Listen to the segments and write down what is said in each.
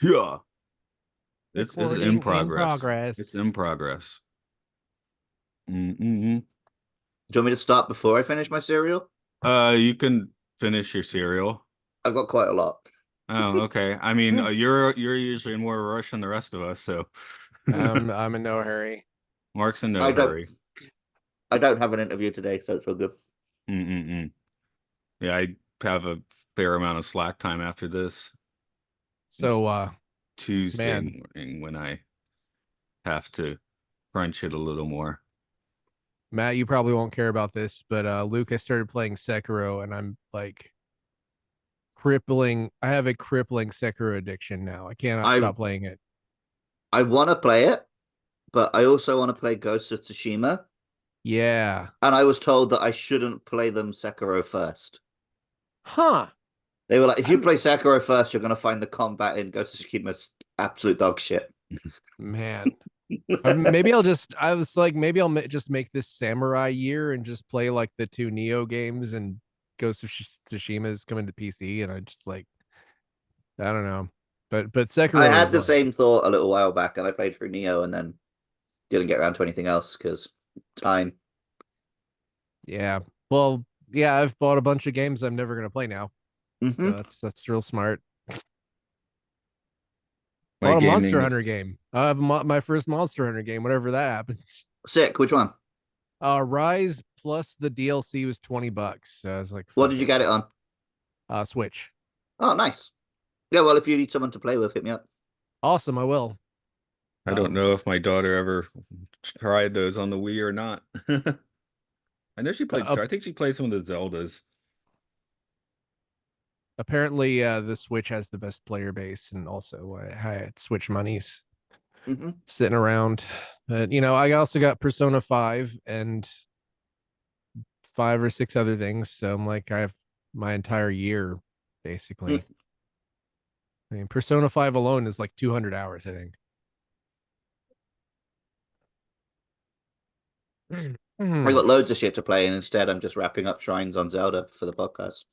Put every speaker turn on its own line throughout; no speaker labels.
Yeah. It's in
Recording in
progress.
progress.
It's in progress. Mm-mm.
Do you want me to start before I finish my cereal?
You can finish your cereal.
I've got quite a lot.
Oh, okay. I mean, you're usually in more of a rush than the rest of us, so
I'm in no hurry.
Mark's in no
I don't.
hurry.
I don't have an interview today, so it's all good.
Mm-mm-mm. Yeah, I have a fair amount of slack time after this. It's
So,
Tuesday
man,
morning when I have to crunch it a little more.
Matt, you probably won't care about this, but Luke, I started playing Sekiro, and I'm like crippling. I have a crippling Sekiro addiction now. I cannot
I
stop playing it.
I want to play it, but I also want to play Ghost of Tsushima.
Yeah.
And I was told that I shouldn't play them Sekiro first.
Huh.
They were like, if you play Sekiro first, you're going to find the combat in Ghost of Tsushima absolute dog shit.
Man. Maybe I'll just, I was like, maybe I'll just make this samurai year and just play like the two Neo games, and Ghost of Tsushima is coming to PC, and I just like, I don't know. But
I
Sekiro
had
is
the
like,
same thought a little while back, and I played through Neo and then didn't get around to anything else because time.
yeah. Well, yeah, I've bought a bunch of games I'm never gonna play now.
Mm-hmm.
So that's real smart.
My
Bought a
gaming
Monster Hunter
is
game. I have my first Monster Hunter game, whenever that happens.
Sick. Which one?
Rise plus the DLC was $20. So I was like,
What
fuck
did you
it.
get it on?
Switch.
Oh, nice. Yeah, well, if you need someone to play with, hit me up.
Awesome, I will.
I don't know if my daughter ever tried those on the Wii or not. I know she played
Uh,
I think she played some of the Zeldas.
Apparently, the Switch has the best player base, and also I had Switch monies
Mm-hmm.
sitting around. But I also got Persona 5 and 5 or 6 other things. So I'm like, I have my entire year basically. I mean, Persona 5 alone is like 200 hours, I think.
I got loads of shit to play, and instead I'm just wrapping up shrines on Zelda for the podcast.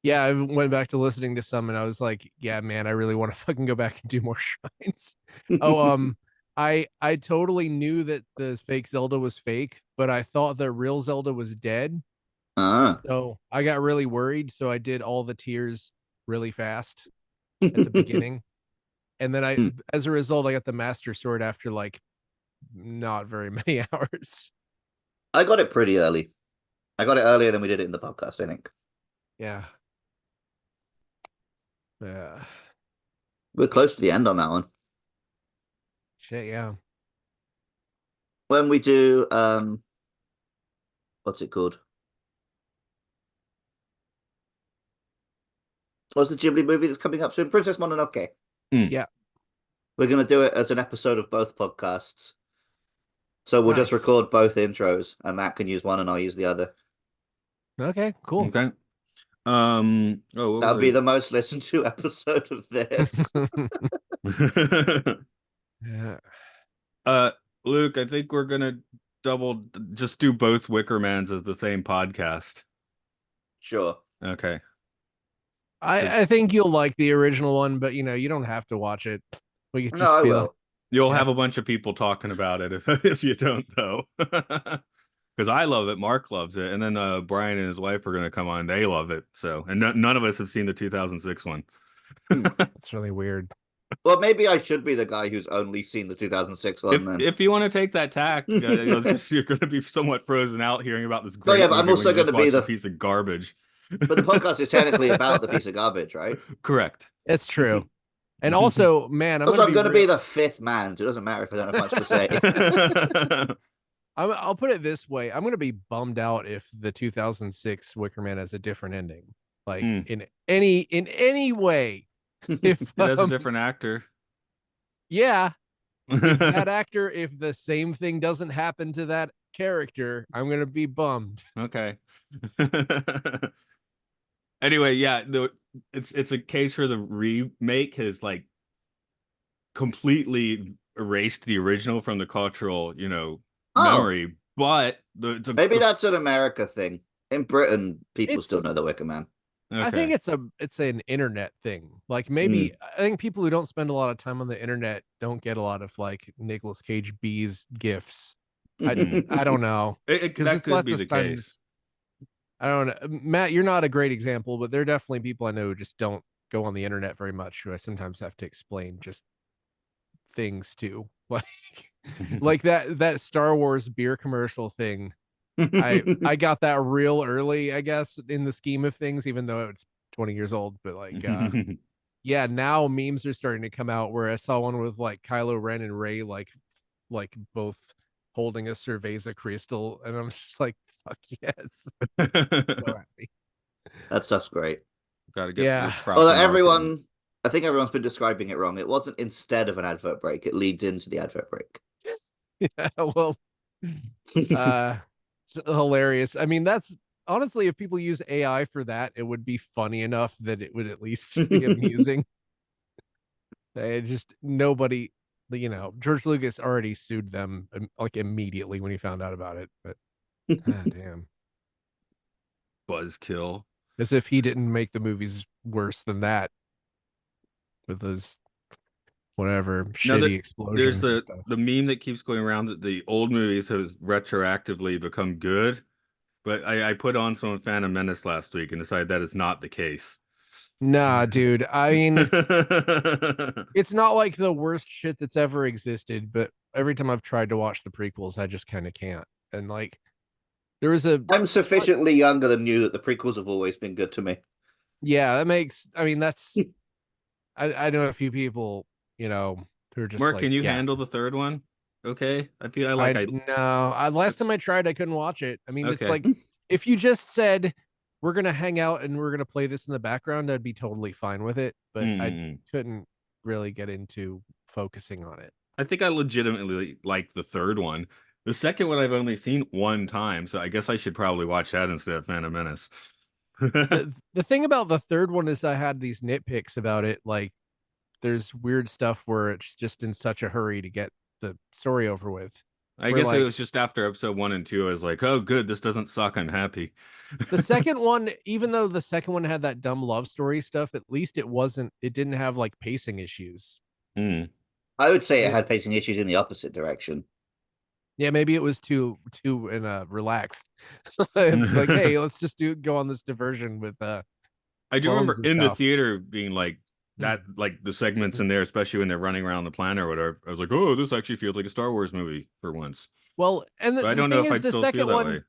Yeah, I went back to listening to some, and I was like, yeah, man, I really want to fucking go back and do more shrines. Oh, I totally knew that the fake Zelda was fake, but I thought the real Zelda was dead.
Ah.
So I got really worried. So I did all the tiers really fast at the beginning. And then as a result, I got the Master Sword after like not very many hours.
I got it pretty early. I got it earlier than we did it in the podcast, I think.
Yeah. Yeah.
We're close to the end on that one.
Shit, yeah.
When we do, what's it called? What's the Ghibli movie that's coming up soon? Princess Mononoke.
Yeah.
We're going to do it as an episode of both podcasts. So we'll just
Nice.
record both intros, and Matt can use one and I'll use the other.
Okay, cool.
Okay.
That'll be the most listened to episode of this.
Yeah.
Luke, I think we're gonna just do both Wicker Mans as the same podcast.
Sure.
Okay.
I think you'll like the original one, but you don't have to watch it. We could
No,
just
I
be
will.
You'll
Yeah.
have a bunch of people talking about it if you don't, though. Because I love it, Mark loves it, and then Brian and his wife are gonna come on. They love it. So, and none of us have seen the 2006 one.
It's really weird.
Well, maybe I should be the guy who's only seen the 2006 one then.
If you want to take that tack, you're going to be somewhat frozen out hearing about this
Oh,
great
yeah, but
movie
I'm
when
also
you
going
just
to be
watched a
the.
piece of garbage.
But the podcast is technically about the piece of garbage, right?
Correct.
It's true. And also, man,
Also, I'm going to be
real.
the fifth man. So it doesn't matter if I don't have much to say.
I'll put it this way: I'm gonna be bummed out if the 2006 Wicker Man has a different ending, like in any way. If
It has a different actor.
yeah, if that actor, if the same thing doesn't happen to that character, I'm gonna be bummed.
Okay. Anyway, yeah, it's a case for the remake has like completely erased the original from the cultural, memory. But
Maybe that's an America thing. In Britain, people still know the Wicker Man.
I think
Okay.
it's an internet thing. Like
Mm.
maybe I think people who don't spend a lot of time on the internet don't get a lot of like Nicolas Cage bees gifts. I don't know because
That
it's
could
lots
be
of
the
times.
case.
I don't know. Matt, you're not a great example, but there are definitely people I know who just don't go on the internet very much, who I sometimes have to explain just things to. Like that Star Wars beer commercial thing. I got that real early, I guess, in the scheme of things, even though it's 20 years old. But like yeah, now memes are starting to come out where I saw one with like Kylo Ren and Rey like both holding a Cerveza crystal, and I'm just like, fuck yes. So happy.
That stuff's great.
Got to get
Yeah.
this proper
Although
marketing.
I think everyone's been describing it wrong. It wasn't instead of an advert break. It leads into the advert break.
Yeah, well, uh hilarious. I mean, that's honestly, if people use AI for that, it would be funny enough that it would at least be amusing. Just nobody, George Lucas already sued them like immediately when he found out about it. But damn,
Buzzkill.
as if he didn't make the movies worse than that with those whatever
Now
shitty
there's
explosions and stuff.
the meme that keeps going around that the old movies have retroactively become good, but I put on some Phantom Menace last week and decided that is not the case.
Nah, dude. I mean, it's not like the worst shit that's ever existed, but every time I've tried to watch the prequels, I just kind of can't. And like, there was a
I'm sufficiently younger than you that the prequels have always been good to me.
yeah, that makes. I mean, that's. I know a few people, who are just
Mark,
like,
can you
yeah.
handle the third one? Okay, I feel
I
I
no. Last time I tried, I couldn't watch it. I mean, it's
okay.
like if you just said we're gonna hang out and we're gonna play this in the background, I'd be totally fine with it. But I
Mm.
couldn't really get into focusing on it.
I think I legitimately like the third one. The second one I've only seen one time, so I guess I should probably watch that instead of Phantom Menace.
The thing about the third one is I had these nitpicks about it. Like, there's weird stuff where it's just in such a hurry to get the story over with.
I
Where
guess it
like
was just after episode 1 and 2, I was like, oh, good, this doesn't suck. I'm happy.
the second one, even though the second one had that dumb love story stuff, at least it didn't have like pacing issues.
Mm.
I would say it
It,
had pacing issues in the opposite direction.
yeah, maybe it was too relaxed. Like, hey, let's just go on this diversion with
I do
clones
remember
and
in the
stuff.
theater being like that, like the segments in there, especially when they're running around the planet or whatever. I was like, oh, this actually feels like a Star Wars movie for once.
Well, and
But I
the
don't know
thing
if
is,
I'd
the
still feel
second
that
one,
way.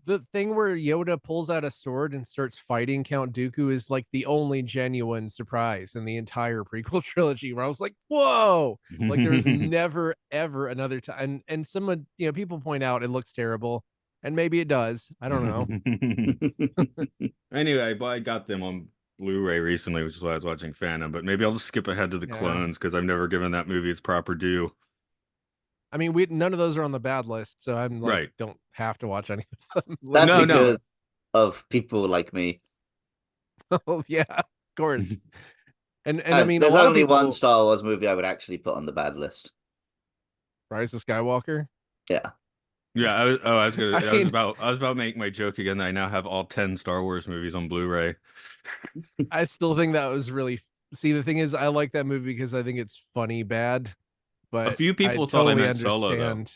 the thing where Yoda pulls out a sword and starts fighting Count Dooku is like the only genuine surprise in the entire prequel trilogy. Where I was like, "Whoa!" Like there was never ever another time. And some people point out it looks terrible, and maybe it does. I don't know.
Anyway, I got them on Blu-ray recently, which is why I was watching Phantom. But maybe I'll just skip ahead to the
Yeah,
clones because I've never given that movie its proper due.
I mean, we none of those are on the bad list, so I'm like,
Right?
don't have to watch any of them.
That's
No,
Literally.
no.
because of people like me.
Oh yeah, of course. And I mean, a
There's
lot of
only one
people.
Star Wars movie I would actually put on the bad list.
Rise of Skywalker.
Yeah.
Yeah,
I mean,
I was about to make my joke again that I now have all 10 Star Wars movies on Blu-ray.
I still think that was really. See, the thing is, I like that movie because I think it's funny bad,
A
but
few
I
people thought I
totally
meant Solo though.
understand.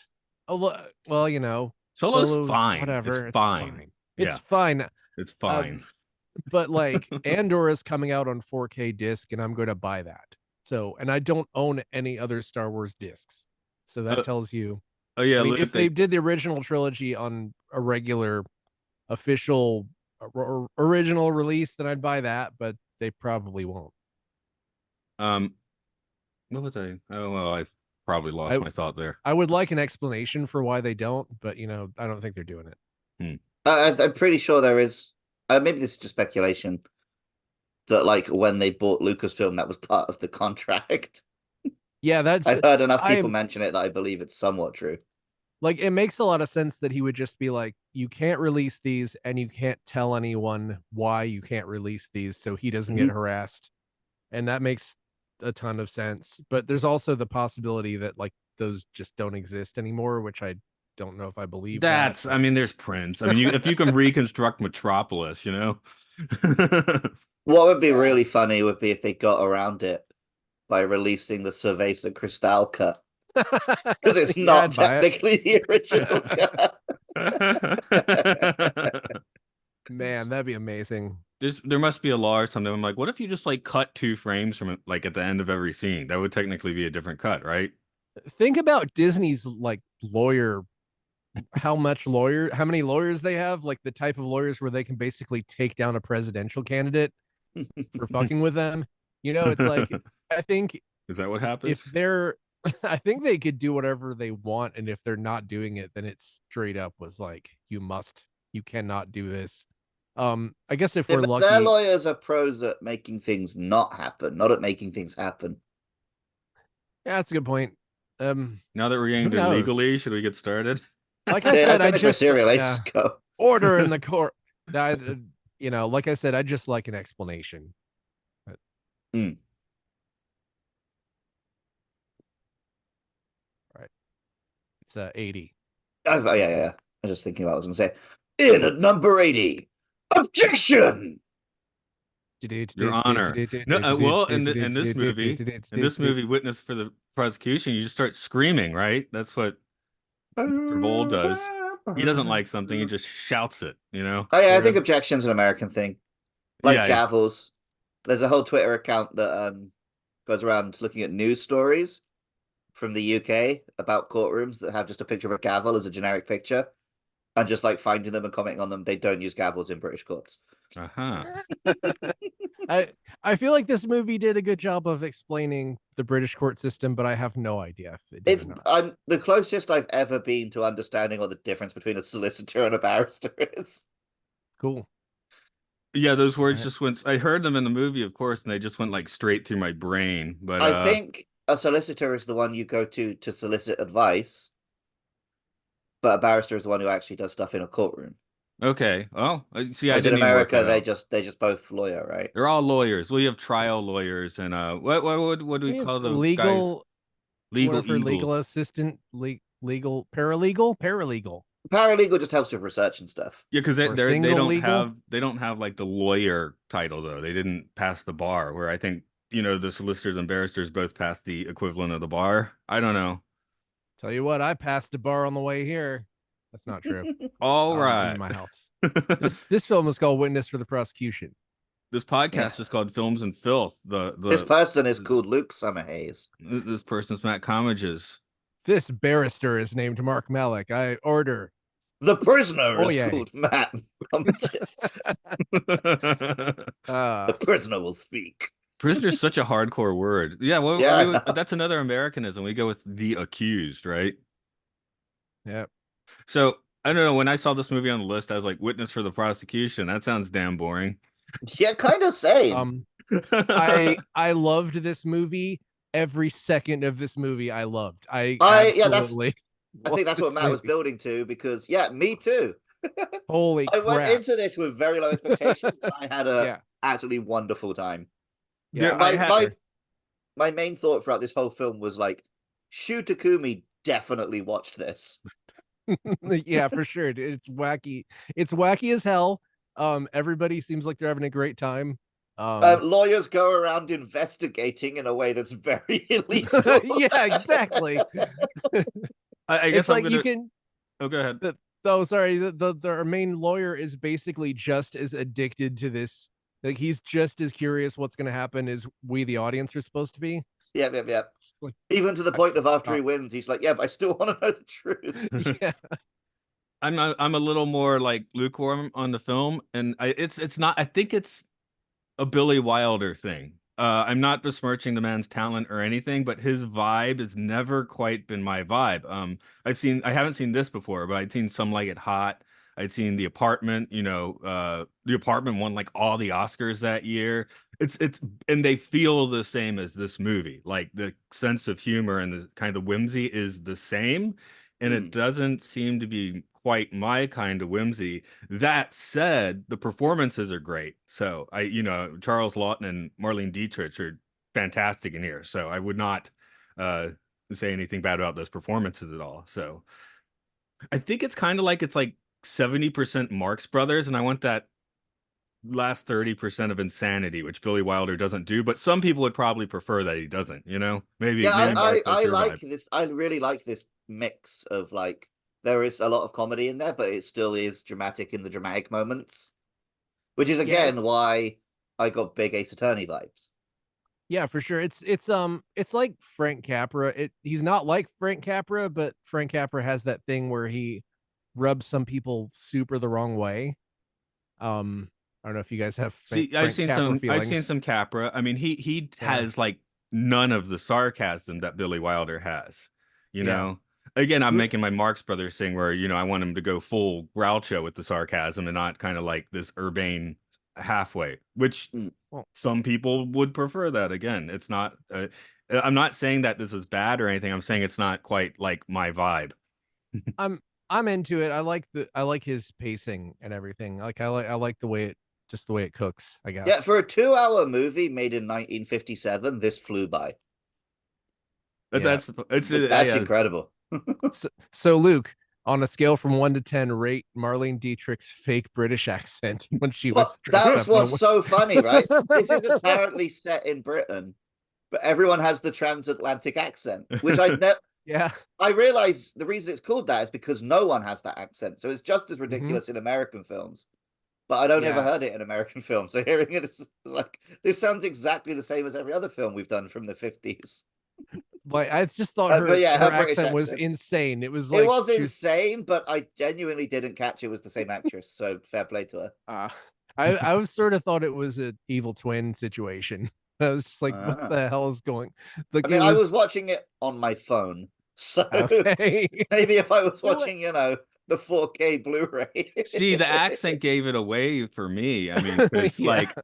Oh, well,
Solo's
Solo's
fine. It's
whatever. It's
fine.
fine. It's
Yeah,
fine.
it's
Uh,
fine.
but like Andor is coming out on 4K disc, and I'm going to buy that. So, and I don't own any other Star Wars discs, so that
Uh,
tells you.
oh
I
yeah,
mean,
Luke,
if they did the original trilogy on a regular official original release, then I'd buy that, but they probably won't.
um, what was I? Oh well, I've probably lost
I
my thought there.
I would like an explanation for why they don't, but I don't think they're doing it.
Hmm.
I'm pretty sure there is. Maybe this is just speculation that, like, when they bought Lucasfilm, that was part of the contract.
Yeah, that's
I've heard enough people
I
mention it that I believe it's somewhat true.
like it makes a lot of sense that he would just be like, you can't release these and you can't tell anyone why you can't release these so he doesn't get
Mhm.
harassed. And that makes a ton of sense. But there's also the possibility that like those just don't exist anymore, which I don't know if I believe that,
I mean, there's Prince. I mean, if you can reconstruct Metropolis, you know.
What would be really funny would be if they got around it by releasing the Cerveza Cristal cut. Because it's
Yeah,
not
I'd buy it.
technically the original cut.
Man, that'd be amazing.
There must be a law or something. I'm like, what if you just like cut 2 frames from it, like at the end of every scene? That would technically be a different cut, right?
Think about Disney's like lawyer, how many lawyers they have, like the type of lawyers where they can basically take down a presidential candidate for fucking with them. It's like I think
Is that what happens?
if they're I think they could do whatever they want, and if they're not doing it, then it's straight up was like you cannot do this. I guess if
Yeah,
we're
but their
lucky,
lawyers are pros at making things not happen, not at making things happen.
yeah, that's a good point.
Now that we're
Who
getting to
knows?
legally, should we get started?
Like I
Yeah, I
said, I
finished my
just
cereal ages ago.
order in the court. I, like I said, I just like an explanation. But,
Mm.
all right, it's 80.
Oh, yeah. I was just thinking about what I was going to say. In at number 80, objection!
Your Honor. No, well, in this movie, Witness for the Prosecution, you just start screaming, right? That's what Travolta does. He doesn't like something, he just shouts it, you know?
Oh, yeah, I think objection's an American thing. Like
Yeah.
gavels. There's a whole Twitter account that goes around looking at news stories from the UK about courtrooms that have just a picture of a gavel as a generic picture, and just like finding them and commenting on them. They don't use gavels in British courts.
Uh-huh.
I feel like this movie did a good job of explaining the British court system, but I have no idea if it did
It's
or not.
I'm the closest I've ever been to understanding what the difference between a solicitor and a barrister is.
Cool.
Yeah, those words
Right.
just went. I heard them in the movie, of course, and they just went like straight through my brain. But
I think a solicitor is the one you go to solicit advice, but a barrister is the one who actually does stuff in a courtroom.
okay. Oh, see, I
Whereas in
didn't even work
America,
that out.
they just both lawyer, right?
They're all lawyers. Well, you have trial
Yes.
lawyers and what do we call those guys?
Legal,
Legal
whatever, legal
eagles.
assistant, legal, paralegal,
Paralegal just helps with research and stuff.
Yeah, because they
or
they
single
don't
legal.
have like the lawyer title though. They didn't pass the bar. Where I think the solicitors and barristers both passed the equivalent of the bar. I don't know.
Tell you what, I passed a bar on the way here. That's not true.
All
In
right.
my house. This film is called Witness for the Prosecution.
This
Yeah.
podcast is called Films and Filth.
This person is called Luke Summerhaze.
This person's Matt Commages.
This barrister is named Mark Malik. I order.
The prisoner
Oh,
is
yeah.
called Matt. The prisoner will speak.
Prisoner's such a hardcore word. Yeah, well,
Yeah.
that's another Americanism. We go with the accused, right?
Yep.
So I don't know. When I saw this movie on the list, I was like, "Witness for the Prosecution." That sounds damn boring.
Yeah, kind of same.
I loved this movie. Every second of this movie, I loved. I absolutely.
I think that's what Matt was building to because me too.
Holy
I
crap!
went into this with very low expectations. I had a
Yeah.
absolutely wonderful time.
Yeah,
My main thought throughout this whole film was like, Shu Takumi definitely watched this.
yeah, for sure. Dude. It's wacky. It's wacky as hell. Everybody seems like they're having a great time.
Lawyers go around investigating in a way that's very illegal.
Yeah, exactly.
I guess
It's like you can.
Oh, go ahead.
Sorry. Our main lawyer is basically just as addicted to this. Like he's just as curious what's going to happen as we, the audience, are supposed to be.
Yeah.
Like,
Even to the point of after he wins, he's like, "Yeah, but I still want to know the truth."
Yeah.
I'm a little more like lukewarm on the film, and it's not. I think it's a Billy Wilder thing. I'm not besmirching the man's talent or anything, but his vibe has never quite been my vibe. I haven't seen this before, but I'd seen Some Like It Hot. I'd seen The Apartment. The Apartment won like all the Oscars that year. It's and they feel the same as this movie. Like the sense of humor and the kind of whimsy is the same, and it doesn't seem to be quite my kind of whimsy. That said, the performances are great. So Charles Lawton and Marlene Dietrich are fantastic in here. So I would not say anything bad about those performances at all. So I think it's kind of like it's like 70% Marx Brothers, and I want that last 30% of insanity, which Billy Wilder doesn't do. But some people would probably prefer that he doesn't. You know,
Yeah,
maybe Mark, that's
I
your
like
vibe.
this. I really like this mix of like there is a lot of comedy in there, but it still is dramatic in the dramatic moments, which is
Yeah,
again why I got big Ace Attorney vibes.
yeah, for sure. It's like Frank Capra. He's not like Frank Capra, but Frank Capra has that thing where he rubs some people super the wrong way. I don't know if you guys have
See,
Frank Capra
I've seen
feelings.
some Capra. I mean, he
Yeah,
has like none of the sarcasm that Billy Wilder has. You
yeah.
know, again, I'm making my Marx Brothers thing where I want him to go full Groucho with the sarcasm and not kind of like this urbane halfway, which
Mm.
Well,
some people would prefer that. Again, it's not. I'm not saying that this is bad or anything. I'm saying it's not quite like my vibe.
I'm into it. I like his pacing and everything. Like I like the way it just the way it cooks, I
Yeah,
guess.
for a 2-hour movie made in 1957, this flew by.
Yeah.
That's
yeah.
incredible.
So Luke, on a scale from 1 to 10, rate Marlene Dietrich's fake British accent when she
Well,
was dressed
that's
up in
what's so funny, right? This is apparently set in Britain, but everyone has the transatlantic accent, which
Yeah.
I realize the reason it's called that is because no one has that accent. So it's just as
hmm
ridiculous in American films. But I don't ever
Yeah.
heard it in American films. So hearing it is like this sounds exactly the same as every other film we've done from the 50s.
Like I just thought
But yeah,
her
her British
accent was
accent.
insane. It was
It
like
was
she was
insane, but I genuinely didn't catch it was the same actress. So fair play to her.
uh I was sort of thought it was an evil twin situation. I was just like, what
Ah.
the hell is going? Like
I
it
mean, I was
was
watching it on my phone. So
okay.
maybe if I was
You know what?
watching, the 4K Blu-ray.
See, the accent gave it away for me. I mean, because
Yeah.
like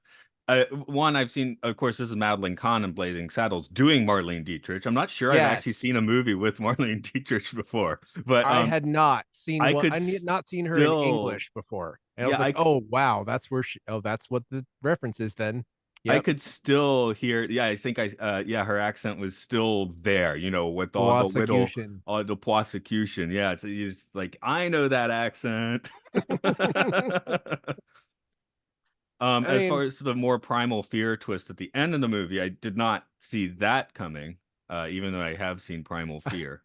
one I've seen, of course, this is Madeline Kahn in Blazing Saddles doing Marlene Dietrich. I'm not sure I've actually
Yes.
seen a movie with Marlene Dietrich before, but
I had not seen
I
what
could
I had not seen her in
still,
English before. And I was
yeah,
like, oh wow, that's where she that's what the reference is then.
I
Yep.
could still hear. Yeah, I think yeah, her accent was still there. With all the little,
Prosecution.
all the prosecution. Yeah, it's like I know that accent.
I
As far
mean,
as the more primal fear twist at the end of the movie, I did not see that coming, even though I have seen Primal Fear.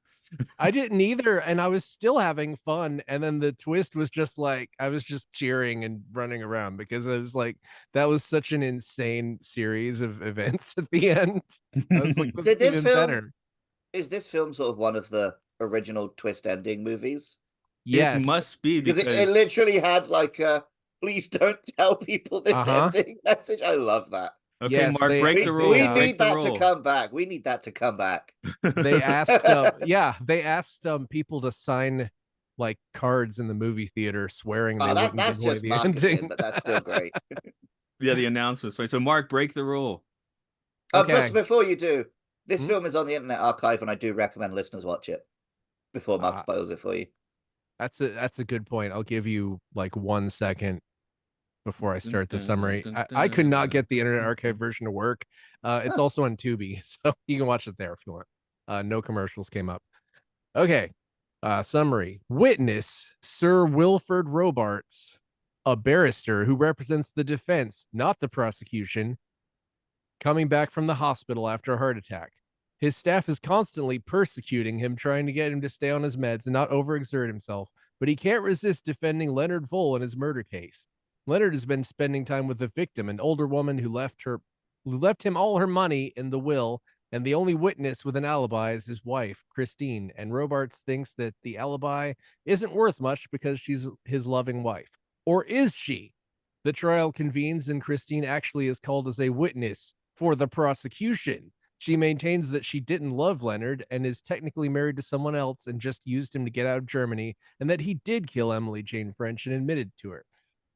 I didn't either, and I was still having fun. And then the twist was just like I was just cheering and running around because I was like, that was such an insane series of events at the end. I was like, this
Did
is
this
even
film
better.
is this film sort of one of the original twist ending movies?
It
Yes.
must be
Because it
because
literally had like a please don't tell people this
Uh-huh.
ending message. I love that.
okay,
Yes,
Mark, break the
We
rule. Break
need
the
that to
rule.
come back. We need that to come back.
they asked yeah, they asked people to sign like cards in the movie theater swearing they
Oh,
wouldn't
that's
give away
just
the
marketing,
ending.
but that's still great.
Yeah, the announcements. So, Mark, break the rule.
But
Okay.
before you do, this
Hmm?
film is on the Internet Archive, and I do recommend listeners watch it before Mark
Uh,
spoils it for you.
that's a good point. I'll give you like 1 second before I
Dun,
start the
dun,
summary.
dun,
I could not
dun,
get the Internet
dun,
Archive
dun.
version to work. It's
Huh.
also on Tubi, so you can watch it there if you want. No commercials came up. Okay. Summary. Witness Sir Wilford Robarts, a barrister who represents the defense, not the prosecution, coming back from the hospital after a heart attack. His staff is constantly persecuting him, trying to get him to stay on his meds and not overexert himself, but he can't resist defending Leonard Vole in his murder case. Leonard has been spending time with the victim, an older woman who left him all her money in the will, and the only witness with an alibi is his wife, Christine, and Robarts thinks that the alibi isn't worth much because she's his loving wife. Or is she? The trial convenes, and Christine actually is called as a witness for the prosecution. She maintains that she didn't love Leonard and is technically married to someone else and just used him to get out of Germany, and that he did kill Emily Jane French and admitted to her.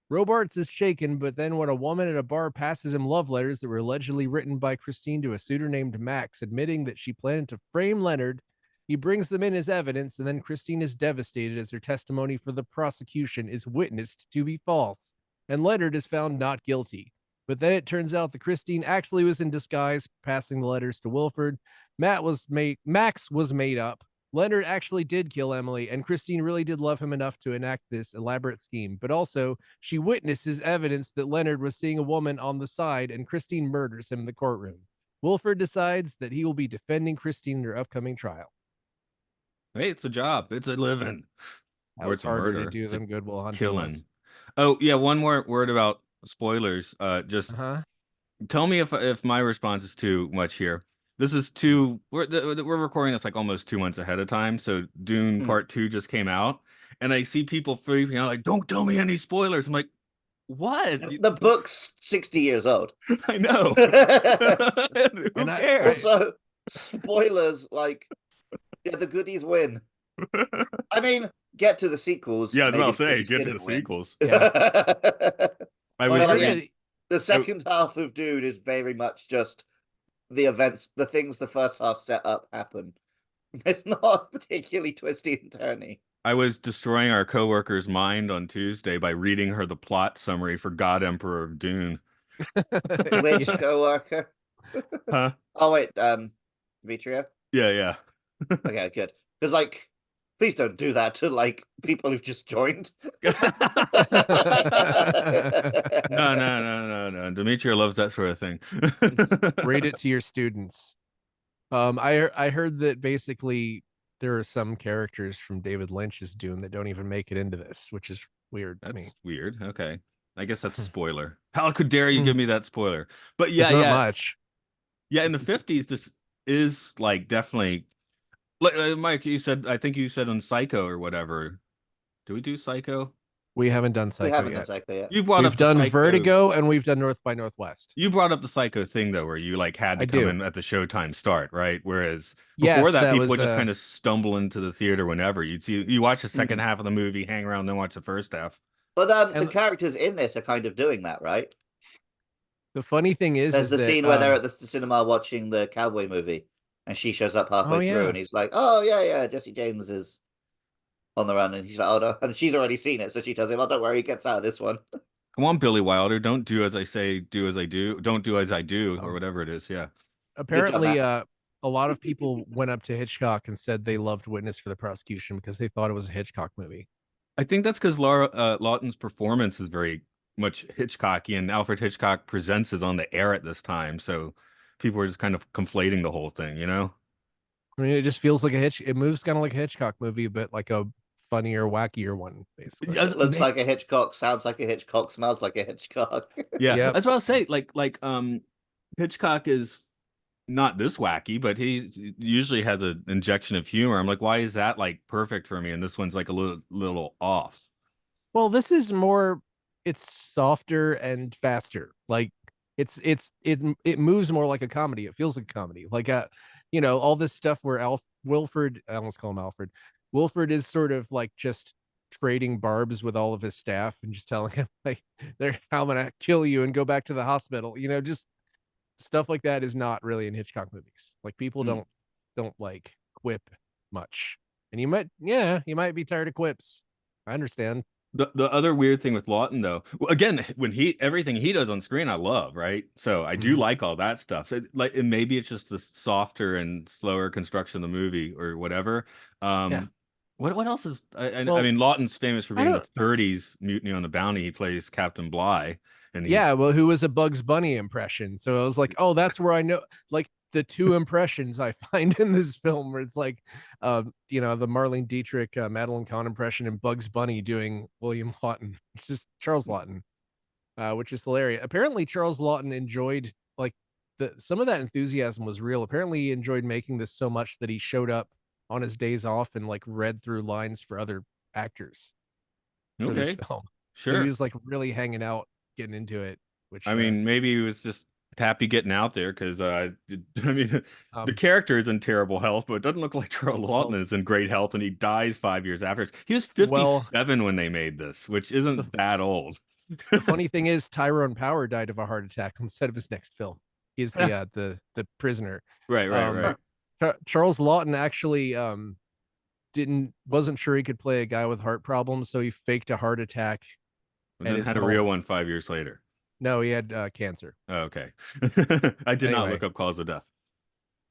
Robarts is shaken, but then when a woman at a bar passes him love letters that were allegedly written by Christine to a suitor named Max, admitting that she planned to frame Leonard, he brings them in as evidence, and then Christine is devastated as her testimony for the prosecution is witnessed to be false, and Leonard is found not guilty. But then it turns out that Christine actually was in disguise, passing the letters to Wilford. Max was made up. Leonard actually did kill Emily, and Christine really did love him enough to enact this elaborate scheme. But also, she witnesses evidence that Leonard was seeing a woman on the side, and Christine murders him in the courtroom. Wilford decides that he will be defending Christine in her upcoming trial.
Hey, it's a job. It's a living.
That
Or
was
it's a
harder to
murder.
do
It's a
than Good Will Hunting was.
killing. Oh, yeah, one more word about spoilers. Just
Uh-huh.
tell me if my response is too much here. This is we're recording this like almost 2 months ahead of time, so Dune Part 2 just came out, and I see people freaking out like, "Don't tell me any spoilers." I'm like, "What?"
The book's 60 years old.
I know. Who
And
cares?
Also, spoilers, like, yeah, the goodies win. I mean, get to the sequels.
Yeah, I was
maybe
about to say,
goodies
get to
didn't
the
win.
sequels.
Yeah.
I
Well,
was
I heard
reading.
that
The second half of Dune is very much just the events, the things the first half set up happen. It's not particularly twisty and turny.
I was destroying our coworker's mind on Tuesday by reading her the plot summary for God Emperor of Dune.
Which
Yeah.
coworker?
Huh?
Oh wait, Demetria.
Yeah, yeah.
Okay, good. Because like, please don't do that to like people who've just joined.
No. Demetria loves that sort of thing.
Read it to your students. I heard that basically there are some characters from David Lynch's Dune that don't even make it into this, which is weird to me.
That's weird. Okay. I guess that's a spoiler. How could dare you give me that spoiler? But yeah,
It's not
yeah.
much.
Yeah, in the 50s, this is like definitely like Mike, you said I think you said on Psycho or whatever. Do we do Psycho?
We haven't done
We
Psycho
haven't done
yet.
Psycho yet.
You brought
We've
up the
done
Psycho.
Vertigo and we've done North by Northwest.
You brought up the Psycho thing though, where you like had to
I
come
do.
in at the showtime start, right? Whereas before
Yes,
that,
that
people
was
would just kind of stumble into the theater whenever. You watch the second half of the movie, hang around, then watch the first half.
But the
and
characters in this are kind of doing that, right?
the funny thing is
There's the
that
scene where they're at the cinema watching the cowboy movie, and she shows up halfway
Oh,
through,
yeah.
and he's like, "Oh yeah, Jesse James is on the run," and he's like, "Oh no," and she's already seen it, so she tells him, "Oh, don't worry, he gets out of this one."
Come on, Billy Wilder, don't do as I say, do as I do. Don't do as I do, or
Um,
whatever it is. Yeah.
apparently
Matt.
a lot of people went up to Hitchcock and said they loved Witness for the Prosecution because they thought it was a Hitchcock movie.
I think that's because Laura Lawton's performance is very much Hitchcocky, and Alfred Hitchcock Presents is on the air at this time, so people are just kind of conflating the whole thing, you know?
I mean, it just feels like it moves kind of like a Hitchcock movie, but like a funnier, wackier one, basically.
It looks like a Hitchcock, sounds like a Hitchcock, smells like a Hitchcock.
Yeah,
Yep.
that's what I'll say. Hitchcock is not this wacky, but he usually has an injection of humor. I'm like, why is that like perfect for me? And this one's like a little off.
Well, this is more, it's softer and faster. Like it moves more like a comedy. It feels like a comedy. Like all this stuff where Wilford, I almost call him Alfred. Wilford is sort of like just trading barbs with all of his staff and just telling him like I'm gonna kill you and go back to the hospital. Just stuff like that is not really in Hitchcock movies. Like people don't like quip much. And you might be tired of quips. I understand.
The other weird thing with Lawton though, well, again, when everything he does on screen, I love, right? So I do like all that stuff. So and maybe it's just the softer and slower construction of the movie or whatever.
Yeah.
What else is I
Well,
mean, Lawton's famous for
I
being the
don't.
30s Mutiny on the Bounty. He plays Captain Bligh, and he's
Yeah, well, who was a Bugs Bunny impression? So I was like, oh, that's where I know. Like the two impressions I find in this film, where it's like, the Marlene Dietrich, Madeline Kahn impression, and Bugs Bunny doing William Lawton, which is Charles Lawton, which is hilarious. Apparently, Charles Lawton enjoyed like some of that enthusiasm was real. Apparently, he enjoyed making this so much that he showed up on his days off and like read through lines for other actors for this
okay,
film. So
sure.
he was like really hanging out, getting into it. Which
I mean, maybe he was just happy getting out there because I mean, the
um,
character is in terrible health, but it doesn't look like Charles Lawton
well,
is in great health, and he dies 5 years after. He was
well,
57 when they made this, which
the,
isn't that old.
the funny thing is Tyrone Power died of a heart attack instead of his next film. He's the prisoner.
Right, right.
Charles Lawton actually wasn't sure he could play a guy with heart problems, so he faked a heart attack.
And then had a real one 5 years later.
No, he had cancer.
Oh, okay. I did not
Anyway.
look up cause of death.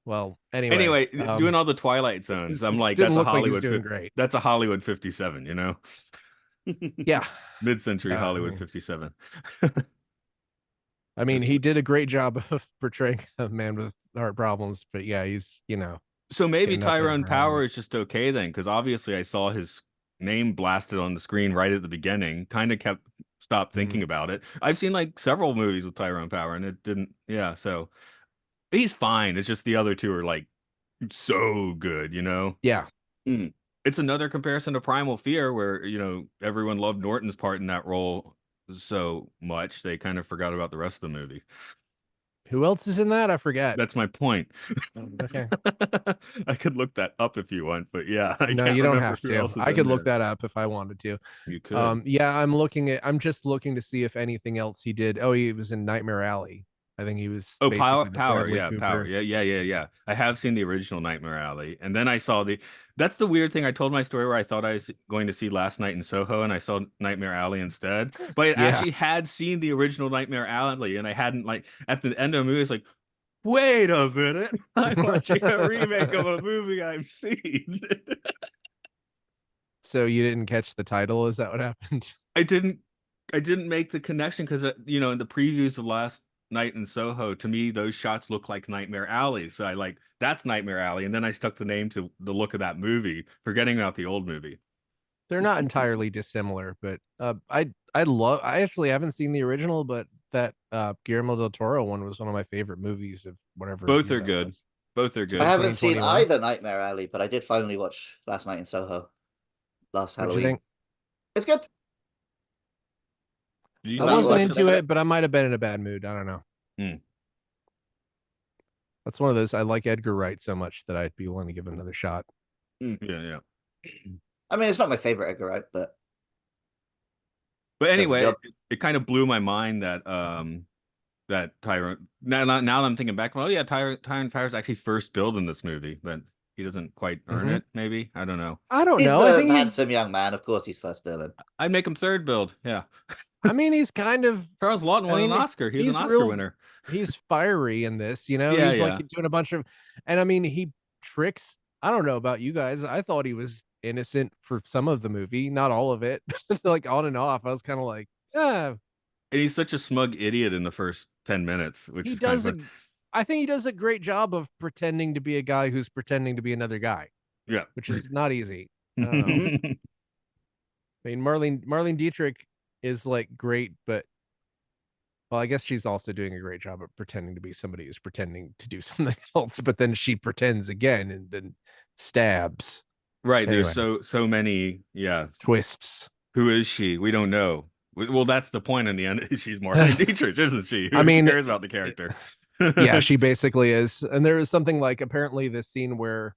Well,
Anyway, doing all the Twilight Zones, I'm like,
didn't look like he's doing great.
That's a Hollywood 57,
Yeah.
Mid-century
I
Hollywood
mean,
57.
I mean,
Just-
he did a great job of portraying a man with heart problems, but yeah, he's
So maybe
getting up in
Tyrone
around.
Power is just okay then, because obviously I saw his name blasted on the screen right at the beginning. Kind of stopped thinking about it. I've seen like several movies with Tyrone Power, and it didn't. Yeah, so he's fine. It's just the other two are like so good.
Yeah.
It's another comparison to Primal Fear, where everyone loved Norton's part in that role so much they kind of forgot about the rest of the movie.
Who else is in that? I forget.
That's my point.
Okay.
I could look that up if you want, but yeah, I
No,
can't
you don't
remember
have
who
to.
else is
I
in
could look
there.
that up if I wanted to.
You could.
Yeah, I'm just looking to see if anything else he did. Oh, he was in Nightmare Alley. I think he was
Oh,
basically the
Power,
Bradley
yeah, Power,
Cooper.
yeah. I have seen the original Nightmare Alley, and then I saw the. That's the weird thing. I told my story where I thought I was going to see Last Night in Soho, and I saw Nightmare Alley instead. But I
Yeah.
actually had seen the original Nightmare Alley, and I hadn't like at the end of the movie. It's like, wait a minute, I'm watching a remake of a movie I've seen.
So you didn't catch the title? Is that what happened?
I didn't make the connection because in the previews of Last Night in Soho, to me those shots look like Nightmare Alley. So I like that's Nightmare Alley, and then I stuck the name to the look of that movie, forgetting about the old movie.
They're not entirely dissimilar, but I actually haven't seen the original, but that Guillermo del Toro one was one of my favorite movies of whatever
Both
year
are
that
good.
was.
Both are
I
good.
haven't seen
2021.
either Nightmare Alley, but I did finally watch Last Night in Soho last
What'd you
Halloween.
think?
It's good.
Did you
I
About
see
you
wasn't
watching
Wicker?
into
it?
it, but I might have been in a bad mood. I don't know.
Hmm.
That's one of those. I like Edgar Wright so much that I'd be willing to give it another shot.
Yeah.
I mean, it's not my favorite Edgar Wright, but
But
does the
anyway,
job.
it kind of blew my mind that Tyrone. Now that I'm thinking back, well, yeah, Tyrone Power's actually first billed in this movie, but he doesn't quite earn it. Maybe I don't know.
I don't
He's
know. I
the
think he's.
handsome young man. Of course, he's first villain.
I'd make him third build. Yeah.
I mean, he's kind of.
Charles Lawton
I
won an
mean,
Oscar. He was an
he's
Oscar
real.
winner.
He's fiery in this.
Yeah,
He's like
yeah.
doing a bunch of, and I mean, he tricks. I don't know about you guys. I thought he was innocent for some of the movie, not all of it. Like on and off. I was kind of like, yeah.
And he's such a smug idiot in the first 10 minutes, which
He
is kind of
does
fun.
I think he does a great job of pretending to be a guy who's pretending to be another guy,
Yeah.
which is not easy. I don't know. I mean, Marlene Dietrich is like great, but well, I guess she's also doing a great job of pretending to be somebody who's pretending to do something else, but then she pretends again and then stabs.
Right.
Anyway.
There's so many, yeah.
Twists.
Who is she? We don't know. Well, that's the point in the end. She's Marlene Dietrich, isn't she? Who
I mean,
cares about the character?
Yeah, she basically is. And there is something like apparently the scene where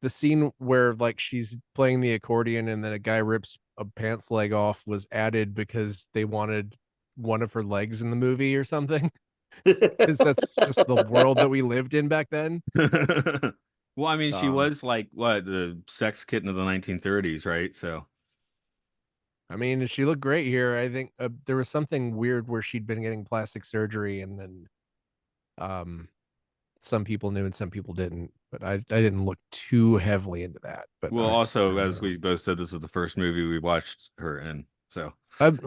like she's playing the accordion and then a guy rips a pants leg off was added because they wanted one of her legs in the movie or something. Because that's just the world that we lived in back then.
Well, I mean, she was like what, the sex kitten of the 1930s, right? So
I mean, she looked great here. I think there was something weird where she'd been getting plastic surgery and then some people knew and some people didn't, but I didn't look too heavily into that. But
well, also as we both said, this is the first movie we watched her in. So
I've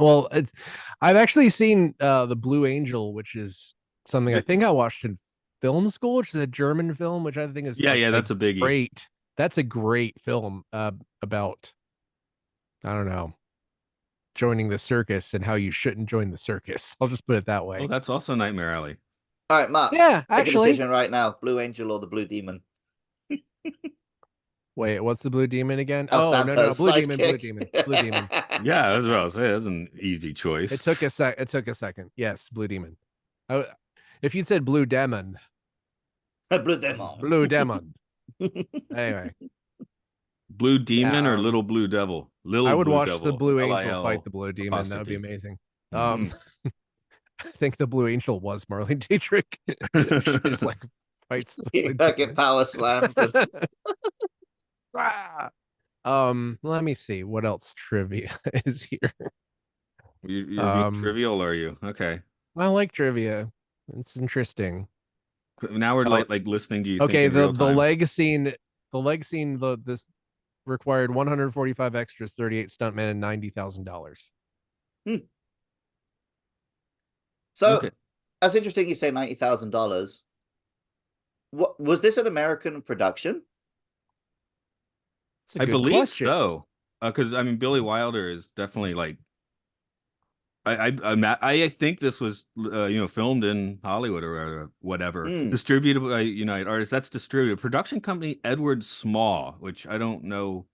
actually seen the Blue Angel, which is something I think I watched in film school, which is a German film, which I think is
that's a biggie.
Great. That's a great film about, I don't know, joining the circus and how you shouldn't join the circus. I'll just put it that way.
Oh, that's also Nightmare Alley.
All right, Mark.
Yeah,
make
actually.
a decision right now: Blue Angel or the Blue Demon.
Wait, what's the Blue Demon again?
El
Oh,
Santo's
no, Blue
sidekick.
Demon, Blue Demon, Blue Demon.
Yeah, as well. Say that's an easy choice.
It took a second. Yes, Blue Demon. If you said Blue Demon.
Blue Demon.
Blue Demon. Anyway.
Blue Demon or Little Blue Devil?
I would
Blue
watch
Devil,
the Blue Angel
L-I-L
fight the Blue Demon.
apostrophe.
That would be amazing.
Mm-hmm.
I think the Blue Angel was Marlene Dietrich. She's like fights.
Get power slammed.
Let me see what else trivia is here.
You're being trivial, are you? Okay.
I like trivia. It's interesting.
Now we're
Oh,
like listening to you think
okay,
in real
the
time.
leg scene, this required 145 extras, 38 stuntmen, and $90,000.
So
Okay.
that's interesting. You say $90,000. What was this an American production?
It's a
I
good
believe
question.
so. Because I mean, Billy Wilder is definitely like I think this was filmed in Hollywood or whatever.
Hmm.
Distributed by United Artists. That's distributed. Production company Edward Small, which I don't know.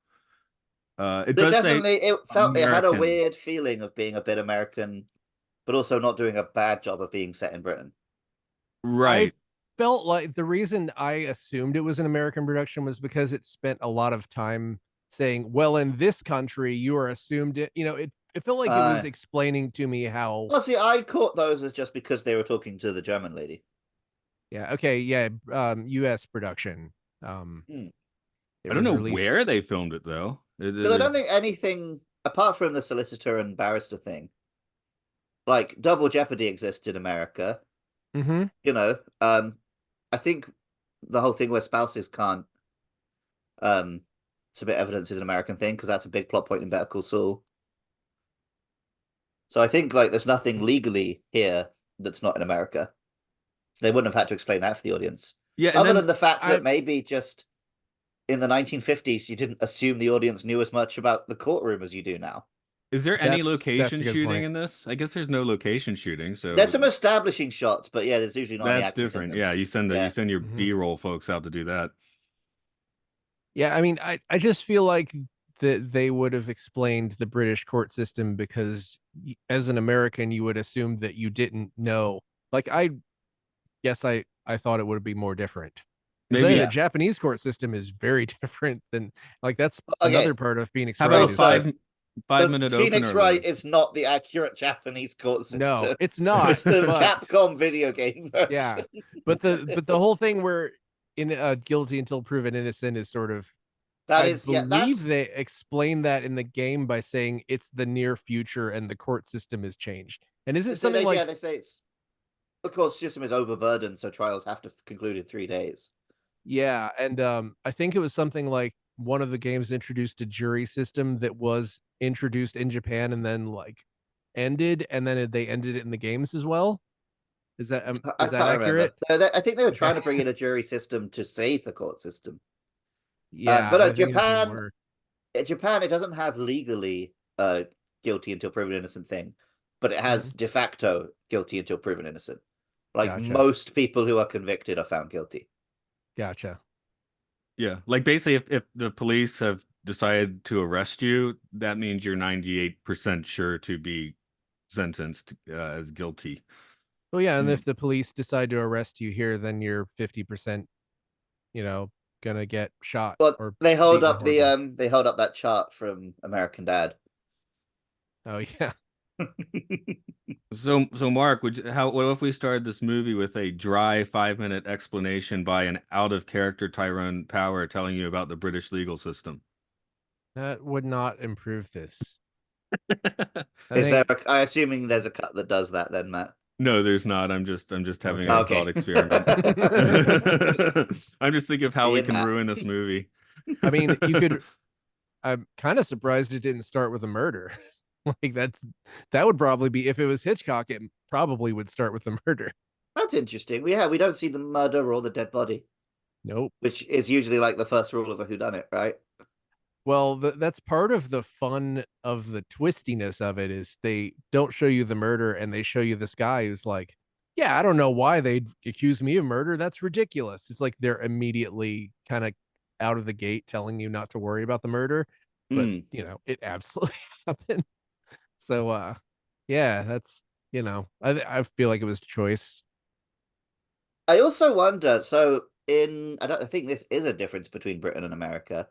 It
There
does say
definitely it had a
American.
weird feeling of being a bit American, but also not doing a bad job of being set in Britain.
I
Right.
felt like the reason I assumed it was an American production was because it spent a lot of time saying, well, in this country, you are assumed it, it felt like it was
Uh,
explaining to me how,
well, see, I caught those as just because they were talking to the German lady.
yeah, okay, yeah, US production.
Hmm.
It
I don't
was
know where
released.
they filmed it though.
Because I don't think anything apart from the solicitor and barrister thing, like Double Jeopardy exists in America.
Mm-hmm.
You know, I think the whole thing where spouses can't um submit evidence is an American thing because that's a big plot point in Better Call Saul. So I think like there's nothing legally here that's not in America. So they wouldn't have had to explain that for the audience.
Yeah, and
Other
then
than the fact
I
that maybe just in the 1950s you didn't assume the audience knew as much about the courtroom as you do now.
is there any
that's
location
a good
shooting
point.
in this? I guess there's no location shooting,
There's
so
some establishing shots, but yeah, there's usually not any
that's
actors in
different.
them.
Yeah, you
Yeah.
send your
Mm-hmm.
B-roll folks out to do that.
Yeah, I mean, I just feel like that they would have explained the British court system because as an American, you would assume that you didn't know. Like, I guess I thought it would be more different because
Maybe
the
Yeah.
Japanese court system is very different than like that's
Okay.
another part of Phoenix
how about
Wright
a
is that
Also,
five
the
minute
Phoenix
opener
Wright
with
is not the accurate Japanese court
no,
system.
it's not,
It's the
but
Capcom video game
yeah,
version.
but the whole thing where in guilty until proven innocent is sort of
That
I
is, yeah,
believe
that's
they explain that in the game by saying it's the near future and the court system has changed. And isn't
so
something
they, yeah,
like
they say it's the court system is overburdened, so trials have to conclude in 3 days.
yeah, and I think it was something like one of the games introduced a jury system that was introduced in Japan and then like ended and then they ended it in the games as well.
I
Is that
can't remember.
accurate?
I think they were
Okay.
trying to bring in a jury system to save the court system.
Yeah,
But
I think it didn't
Japan,
work.
Japan, it doesn't have legally guilty until proven innocent thing, but it has
Mhm.
de facto guilty until proven innocent. Like
Gotcha.
most people who are convicted are found guilty.
Gotcha.
yeah, like basically if the police have decided to arrest you, that means you're 98% sure to be sentenced as guilty.
Well, yeah, and
Hmm.
if the police decide to arrest you here, then you're 50%, you know, gonna get shot
Well,
or
they hold
beaten
up the
horribly.
they hold up that chart from American Dad.
Oh yeah.
So Mark, what if we started this movie with a dry 5 minute explanation by an out of character Tyrone Power telling you about the British legal system?
That would not improve this. I
Is there?
think
I assuming there's a cut that does that then, Matt.
No, there's not. I'm just having a
okay.
thought
Okay.
experiment. I'm just thinking of how we
Being
can
Matt.
ruin this movie.
I mean, you could I'm kind of surprised it didn't start with a murder. Like that would probably be if it was Hitchcock, it probably would start with a murder.
That's interesting. We don't see the murder or the dead body,
Nope.
which is usually like the first rule of a whodunit, right?
Well, that's part of the fun of the twistiness of it is they don't show you the murder and they show you this guy who's like, yeah, I don't know why they'd accuse me of murder. That's ridiculous. It's like they're immediately kind of out of the gate telling you not to worry about the murder, but
Hmm.
it absolutely happened. So yeah, that's I feel like it was choice.
I also wonder. So I think this is a difference between Britain and America.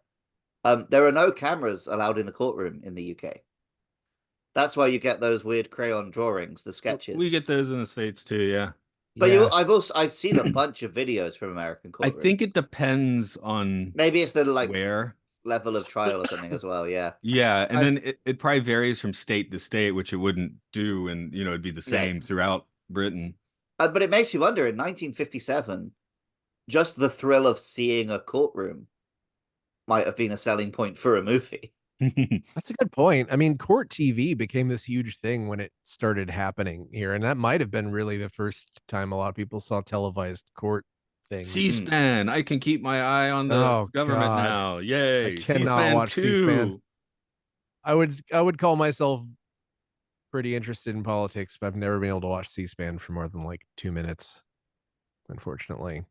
There are no cameras allowed in the courtroom in the UK. That's why you get those weird crayon drawings, the
We
sketches.
get those in the States too, yeah.
But
Yeah.
I've seen a bunch of videos from American
I think
courtrooms.
it depends on
Maybe it's the like
where.
level of trial or something as well. Yeah.
Yeah, and
I
then it probably varies from state to state, which it wouldn't do, and it'd be the
Yeah.
same throughout Britain.
But it makes you wonder in 1957, just the thrill of seeing a courtroom might have been a selling point for a movie.
That's a good point. I mean, court TV became this huge thing when it started happening here, and that might have been really the first time a lot of people saw televised court things.
C-SPAN. I can keep my eye on the
Oh
government
God,
now.
I
Yay.
cannot
C-SPAN
watch C-SPAN.
2.
I would call myself pretty interested in politics, but I've never been able to watch C-SPAN for more than like 2 minutes, unfortunately.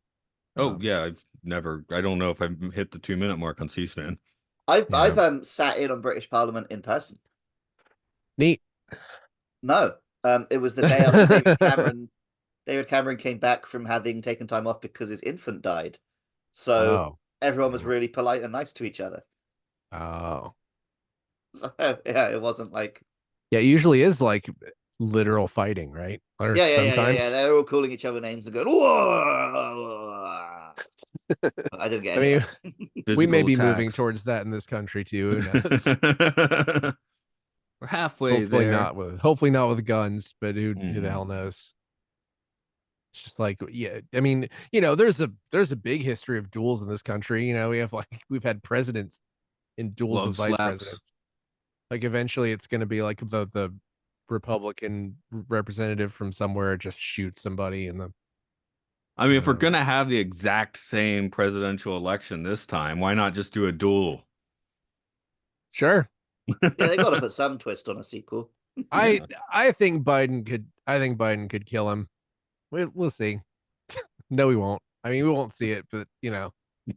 Oh, yeah. I don't know if I've hit the 2-minute mark on C-SPAN.
I've sat in on British Parliament in person.
Neat.
No, it was the day after David Cameron. David Cameron came back from having taken time off because his infant died. So
Oh.
everyone was really polite and nice to each other.
Oh.
So yeah, it wasn't like
Yeah, it usually is like literal fighting, right? Or sometimes.
They're all calling each other names and going, whoa! I didn't get
I
any
mean,
of that.
we may
Physical
be moving
attacks.
towards that in this country too. Who knows?
We're halfway there.
Hopefully not with guns, but who the hell
Mhm.
knows? It's just like, yeah, I mean, there's a big history of duels in this country. We've had presidents in duels
Love
with vice
slaps.
presidents. Like eventually it's gonna be like the Republican representative from somewhere just shoots somebody in the
I mean, if we're
uh,
gonna have the exact same presidential election this time, why not just do a duel?
sure.
Yeah, they got to put some twist on a sequel.
I I think Biden could kill him. We'll see. No, we won't. I mean, we won't see it, but
Yeah.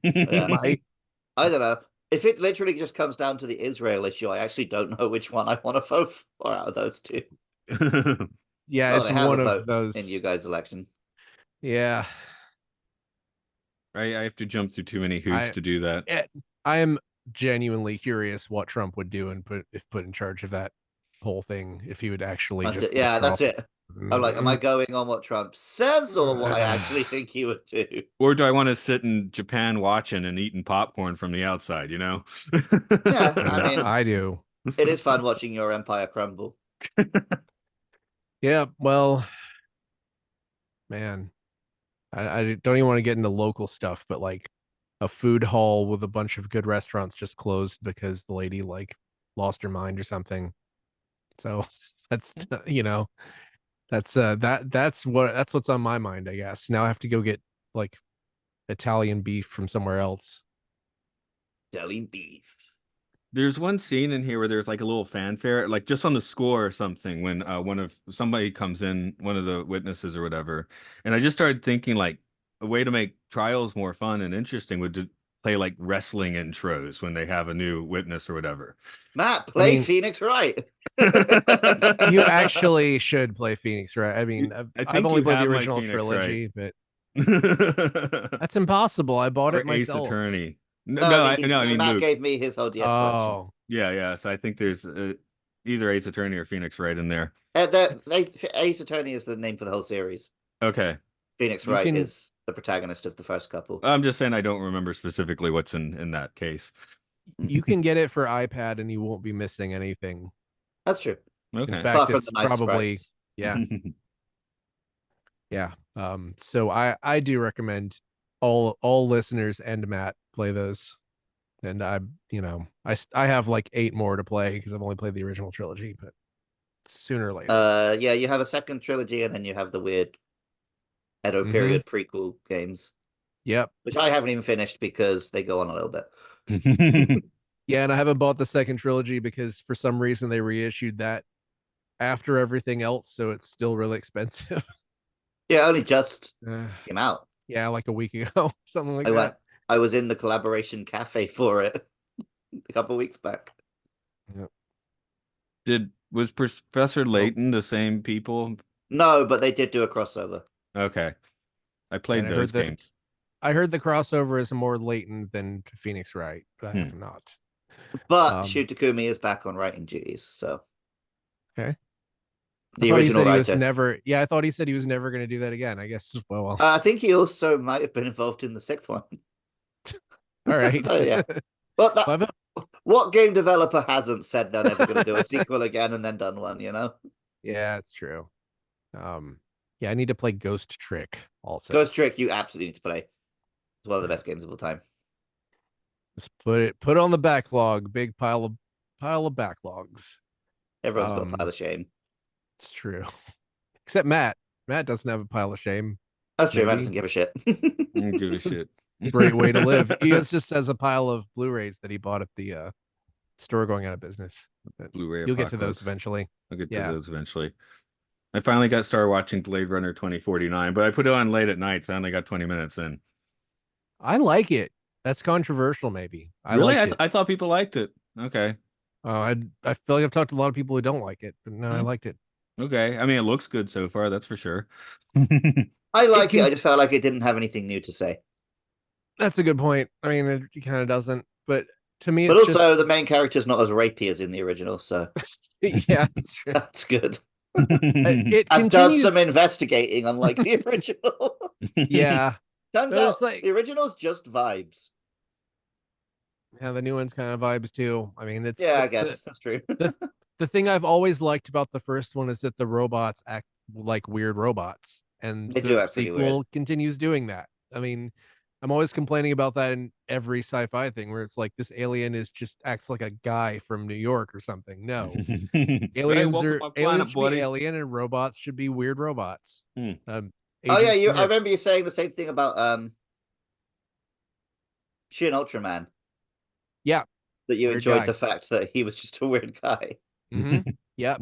might.
I don't know. If it literally just comes down to the Israel issue, I actually don't know which one I want to vote for out of those two.
Yeah,
Well,
it's
they have a
one of
vote in
those.
you guys' election.
Yeah,
I have to jump through too many hoops
I
to do that.
eh, I am genuinely curious what Trump would do and if put in charge of that whole thing if he would actually
That's it.
just
Yeah,
withdraw.
that's it. I'm like, am I going on what Trump says or what I actually think he would do?
Or do I want to sit in Japan watching and eating popcorn from the outside, you know?
Yeah, I mean,
I do.
it is fun watching your empire crumble.
Yeah, well, man, I don't even want to get into local stuff, but like a food hall with a bunch of good restaurants just closed because the lady like lost her mind or something. So that's that's what's on my mind, I guess. Now I have to go get like Italian beef from somewhere else.
Deli beef.
There's one scene in here where there's like a little fanfare, like just on the score or something, when somebody comes in, one of the witnesses or whatever. And I just started thinking like a way to make trials more fun and interesting would to play like wrestling intros when they have a new witness or whatever.
Matt,
I
play
mean,
Phoenix Wright.
you actually should play Phoenix, right? I mean,
I
I've
think
only
you
played the
have my
original
Phoenix right.
trilogy, but that's impossible. I bought
Or
it
Ace
myself.
Attorney. No,
No, I
no,
mean,
no, I mean
Matt
Luke.
gave me his whole DS collection.
Oh,
Yeah, yeah. So I think there's either Ace Attorney or Phoenix Wright in there.
Ace Attorney is the name for the whole series.
Okay.
Phoenix
you
Wright
can
is the protagonist of the first couple.
I'm just saying I don't remember specifically what's in that case.
you can get it for iPad and you won't be missing anything.
That's true.
In
Okay.
fact,
Apart from
it's
the nice
probably
sprites.
yeah, yeah. So I do recommend all listeners and Matt play those. And I have like 8 more to play because I've only played the original trilogy, but sooner or later.
Yeah, you have a second trilogy and then you have the weird Edo
Mhm.
period prequel games,
Yep.
which I haven't even finished because they go on a little bit.
Yeah, and I haven't bought the second trilogy because for some reason they reissued that after everything else, so it's still really expensive.
Yeah, only just
Uh,
came out.
yeah, like a week ago, something like
I
that.
was in the collaboration cafe for it a couple weeks back.
Yep.
Was Professor Layton the same people?
No, but they did do a crossover.
Okay. I played
And
those games.
I heard the crossover is more latent than Phoenix Wright, but I have not.
But Shu Takumi is back on writing duties, so
okay.
the original writer.
I thought he said he was never going to do that again. I guess. Well,
I think he also might have been involved in the sixth one.
All right.
So yeah. But what game developer hasn't said they're never going to do a sequel again and then done one? You know.
Yeah, it's true. Yeah, I need to play Ghost Trick also.
Ghost Trick, you absolutely need to play. It's one of the best games of all time.
Just put it on the backlog. Big pile of backlogs.
Everyone's got a pile of shame.
It's true. Except Matt. Matt doesn't have a pile of shame.
That's true. Man
Maybe.
doesn't give a shit.
Don't give a shit.
Great way to live. He just has a pile of Blu-rays that he bought at the store going out of business. But
Blu-ray
you'll get to those
apocalypse.
eventually.
I'll get to
Yeah.
those eventually. I finally got started watching Blade Runner 2049, but I put it on late at night, so I only got 20 minutes in.
I like it. That's controversial, maybe. I
Really?
liked it.
I thought people liked it. Okay.
I feel like I've talked to a lot of people who don't like it, but no, I liked it.
Okay. I mean, it looks good so far, that's for sure.
I like it. I just felt like it didn't have anything new to say.
That's a good point. I mean, it kind of doesn't, but to me,
But
it's
also, the main character's not as rapey as in the original, so
yeah, that's true.
that's good.
It
And does
continues.
some investigating, unlike the original.
Yeah,
Turns
but
out
it's like
the original's just vibes.
yeah, the new one's kind of vibes too. I mean, it's
Yeah, I guess that's true.
the thing I've always liked about the first one is that the robots act like weird robots, and
They do
the
act pretty weird.
sequel continues doing that. I mean, I'm always complaining about that in every sci-fi thing where it's like this alien is just acts like a guy from New York or something. No,
Hey,
aliens
welcome
are
to my
aliens
planet,
should
buddy.
be alien, and robots should be weird robots.
Hmm.
Oh yeah,
Agent
I
Smith.
remember you saying the same thing about Shin Ultraman.
Yeah,
That you
weird
enjoyed
guy.
the fact that he was just a weird guy.
Yep,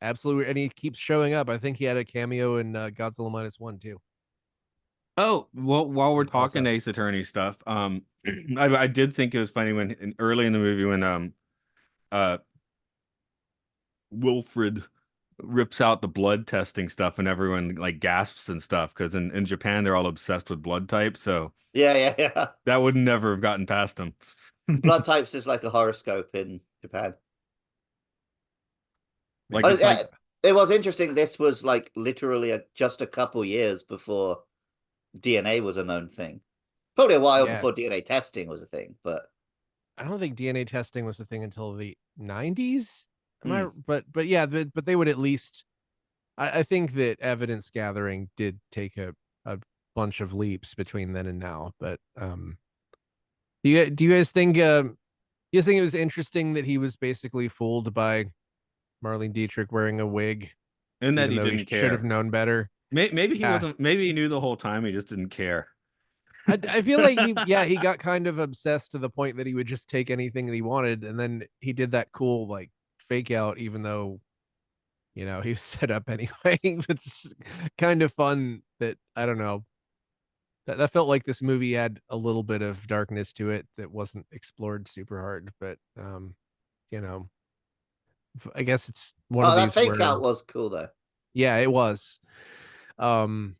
absolutely, and he keeps showing up. I think he had a cameo in Godzilla -1 too.
Oh, well, while we're talking
Also.
Ace Attorney stuff, I did think it was funny when early in the movie when uh Wilfred rips out the blood testing stuff and everyone like gasps and stuff because in Japan they're all obsessed with blood type, so
Yeah.
that would never have gotten past him.
Blood types is like a horoscope in Japan.
Like
Oh,
it's
yeah,
like
it was interesting. This was like literally just a couple years before DNA was a known thing. Probably a while before
Yes.
DNA testing was a thing, but
I don't think DNA testing was a thing until the 90s. But yeah, but they would at least I think that evidence gathering did take a bunch of leaps between then and now. But do you guys think it was interesting that he was basically fooled by Marlene Dietrich wearing a wig,
and that
even
he
though he
didn't
should have
care.
known better?
Maybe he
Yeah.
wasn't. Maybe he knew the whole time. He just didn't care.
I feel like he got kind of obsessed to the point that he would just take anything that he wanted, and then he did that cool like fake out, even though he was set up anyway. It's kind of fun that I don't know. That felt like this movie had a little bit of darkness to it that wasn't explored super hard, but you know, I guess it's one of
that
these
fake
where
out was cool though.
yeah, it was. Um,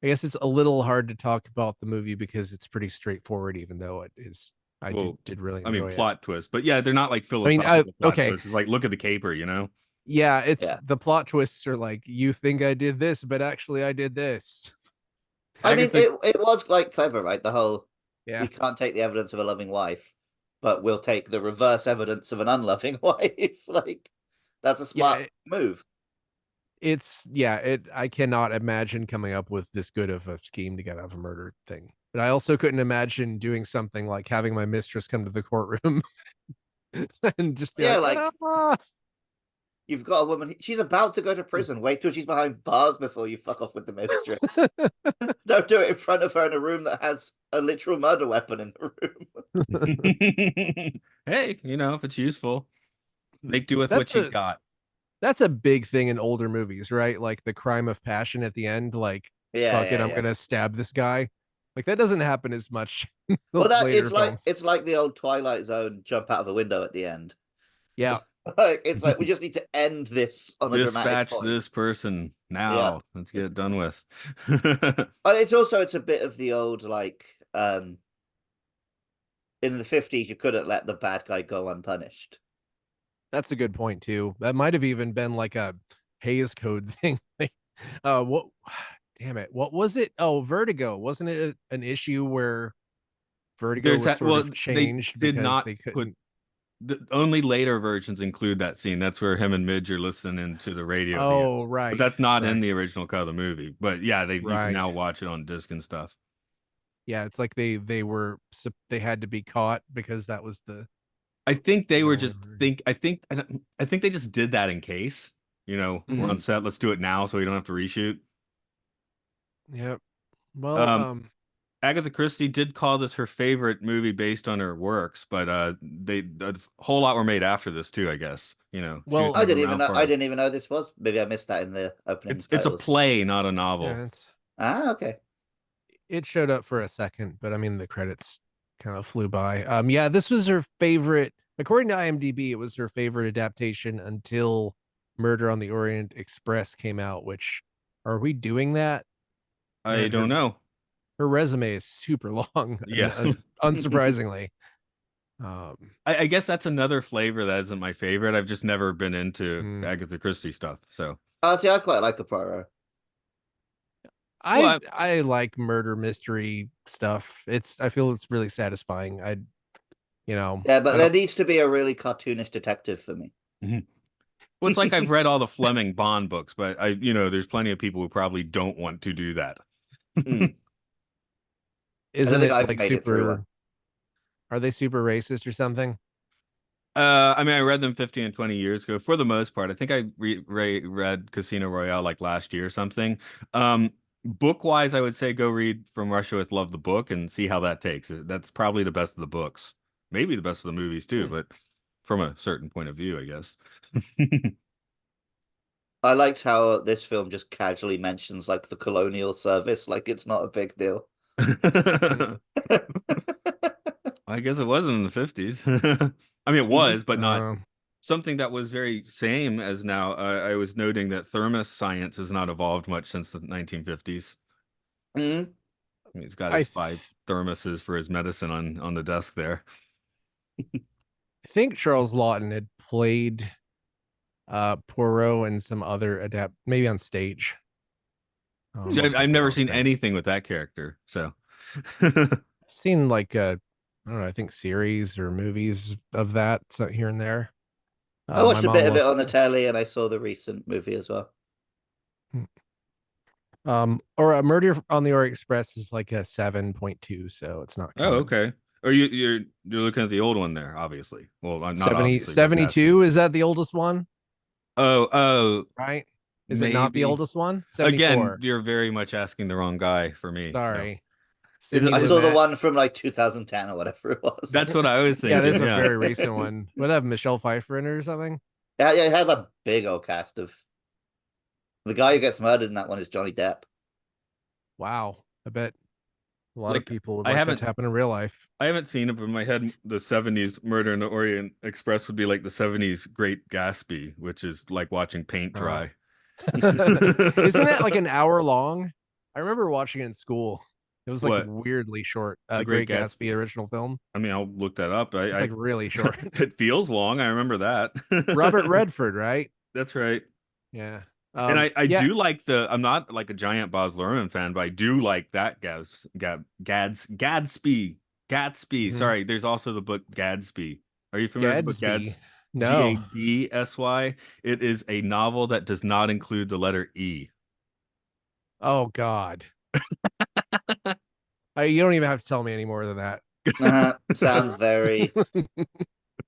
I guess it's a little hard to talk about the movie because it's pretty straightforward, even though it is. I did really
I mean,
enjoy it.
plot twist, but yeah, they're not like
I mean,
philosophical plot
okay.
twists. It's like look at the caper, you know?
Yeah, it's
Yeah.
the plot twists are like you think I did this, but actually I did this.
I mean,
guess like-
it was like clever, right? The whole
Yeah,
we can't take the evidence of a loving wife, but we'll take the reverse evidence of an unloving wife. Like that's a smart move.
I cannot imagine coming up with this good of a scheme to get out of a murder thing. But I also couldn't imagine doing something like having my mistress come to the courtroom and just be like, "Ah."
You've got a woman, she's about to go to prison. Wait till she's behind bars before you fuck off with the mistress. Don't do it in front of her in a room that has a literal murder weapon in the room.
Hey, if it's useful, make do with what you got.
That's a big thing in older movies, right? Like the crime of passion at the end, like fuck it, I'm gonna stab this guy. Like that doesn't happen as much.
Well, it's like the old Twilight Zone jump out of a window at the end.
Yeah.
It's like we just need to end this on a dramatic
Dispatch
point.
this person now.
Yeah.
Let's get it done with.
But it's a bit of the old like in the 50s you couldn't let the bad guy go unpunished.
That's a good point too. That might have even been like a Hays Code thing. What damn it. What was it? Oh, Vertigo. Wasn't it an issue where Vertigo was sort of changed because they couldn't
only later versions include that scene. That's where him and Midge are listening to the radio at the
Oh,
end. But
right,
that's not in
right,
the original cut of the movie. But yeah, you can
right.
now watch it on disc and stuff.
Yeah, it's like they had to be caught because that was
I think they
the
were
only
just
version.
I think they just did that in case, we're on
Mhm.
set, let's do it now so we don't have to reshoot.
Yep. Well,
Um, Agatha Christie did call this her favorite movie based on her works, but a whole lot were made after this too, I guess. She was
well,
I
never
didn't even
around
know. I
for
didn't even know this was. Maybe I missed that in the opening
it's a
titles.
play, not a
yeah,
novel.
Ah, okay.
it showed up for a second, but I mean the credits kind of flew by. Yeah, this was her favorite. According to IMDb, it was her favorite adaptation until Murder on the Orient Express came out. Which, are we doing that?
I
Man, her
don't know.
her resume is super long,
Yeah.
unsurprisingly. Um,
I guess that's another flavor that isn't my favorite. I've just never been into
hmm.
Agatha Christie stuff. So,
Oh, see, I quite like a Poirot.
well,
I like murder mystery stuff. I feel it's really satisfying.
Yeah, but
I
there
don't.
needs to be a really cartoonish detective for me.
well, it's like I've read all the Fleming Bond books, but there's plenty of people who probably don't want to do that.
Mm. I don't
Isn't
think
it
I've
like
made it through one.
super? Are they super racist or something?
I mean, I read them 15 and 20 years ago for the most part. I think I read Casino Royale like last year or something. Book wise, I would say go read From Russia with Love, the book, and see how that takes. That's probably the best of the books, maybe the best of the movies too,
Hmm.
but from a certain point of view, I guess.
I liked how this film just casually mentions like the colonial service, like it's not a big deal.
Mm.
I guess it wasn't in the 50s. I mean, it was, but not
Uh,
something that was very same as now. I was noting that thermos science has not evolved much since the 1950s.
Mm.
I mean, he's got
I
his 5 thermoses for his medicine on the desk there.
think Charles Lawton had played Poirot and some other maybe on stage. Off the
I've
top
never
of
seen
my head.
anything with that character, so
I've seen like I don't know, I think series or movies of that so here and there.
I
My
watched a
mom
bit of it
loves.
on the telly and I saw the recent movie as well.
Or a Murder on the Orient Express is like a 7.2, so it's not
oh,
coming.
okay. Or you're looking at the old one there, obviously. Well, not
70,
obviously, but it has to be.
72, is that the oldest one?
Oh,
Right? Is it not the
maybe.
oldest one?
Again,
74.
you're very much asking the wrong guy for me. So,
Sorry.
is
Sidney
it
I saw the
Lumet.
one from like 2010 or whatever it was.
that's what I was
Yeah,
thinking.
there's a
Yeah.
very recent one. Would have Michelle Pfeiffer in it or something?
Yeah, yeah, it had a big old cast of the guy who gets murdered in that one is Johnny Depp.
Wow. I bet a lot of
Like
people would
I
like that
haven't
to happen in real life.
I haven't seen it, but in my head, the 70s Murder in the Orient Express would be like the 70s Great Gatsby, which is like watching paint
Oh.
dry.
Isn't that like an hour long? I remember watching it in school. It was like
What?
weirdly short.
The Great
Great
Gatsby?
Gatsby original film.
I mean, I'll look that up.
It's like really short.
It feels long. I remember
Robert
that.
Redford, right?
That's right.
Yeah.
And I
Yeah.
do like I'm not like a giant Baz Luhrmann fan, but I do like that Gatsby.
Mhm.
Sorry, there's also the book Gadsby. Are you familiar with the book
Gadsby. No.
Gadsy? It is a novel that does not include the letter E.
Oh God. You don't even have to tell me any more than that.
Sounds very,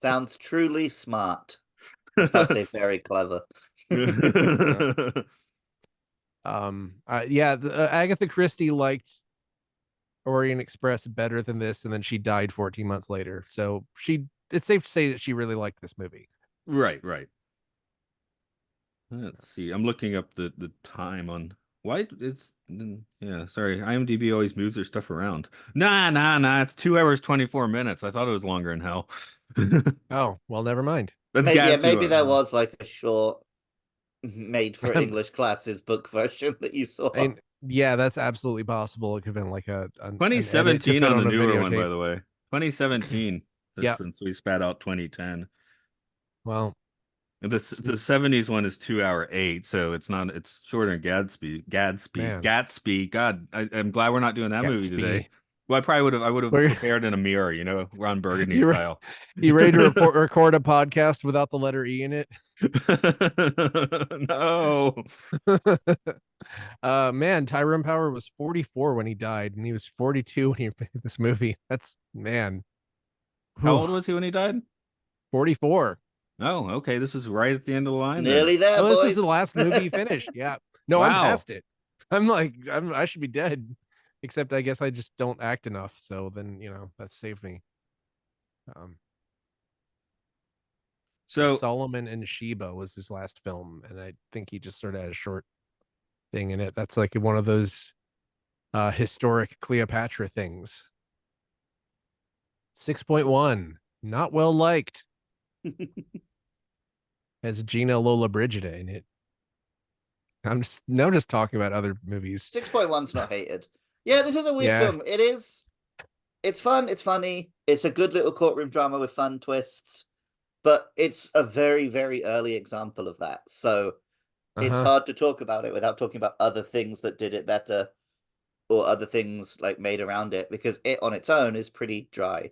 sounds truly smart. I was about to say very clever.
Yeah, Agatha Christie liked Orient Express better than this, and then she died 14 months later. So it's safe to say that she really liked this movie.
Right. Let's see. I'm looking up the time on why it's yeah, sorry. IMDb always moves their stuff around. Nah. It's 2 hours 24 minutes. I thought it was longer in hell.
Oh, well, never mind.
That's
Maybe, yeah,
Gatsby.
maybe there was like a short made for
I
English classes book version that you saw.
mean, yeah, that's absolutely possible. It could have been like an edit to
2017
fit
on the
on a
newer one, by
videotape.
the way. 2017, just
Yeah.
since we spat out 2010.
Well,
And the 70s one is 2 hour 8, so it's shorter than Gatsby.
man,
Gatsby. God, I'm glad we're not doing that movie today.
Gatsby.
Well, I would have
Where
prepared in a mirror, you know, Ron Burgundy
you
style.
you ready to record a podcast without the letter E in it?
No.
Man, Tyrone Power was 44 when he died, and he was 42 when he made this movie. That's man.
How
Whew,
old was he when he died?
44.
Oh, okay. This is right at the end of the line then.
Nearly there,
Oh, this is the
boys.
last movie he finished. Yeah. No, I'm
Wow.
past it. I'm like, I should be dead. Except I guess I just don't act enough. So then, that saved me. Um,
So,
Solomon and Sheba was his last film, and I think he just sort of had a short thing in it. That's like one of those historic Cleopatra things. 6.1, not well liked. Has Gina Lollobrigida in it. I'm just talking about other movies.
6.1's not hated. Yeah, this is a weird
Yeah.
film. It is. It's fun. It's funny. It's a good little courtroom drama with fun twists, but it's a very, very early example of that. So it's
Uh-huh.
hard to talk about it without talking about other things that did it better or other things like made around it because it on its own is pretty dry.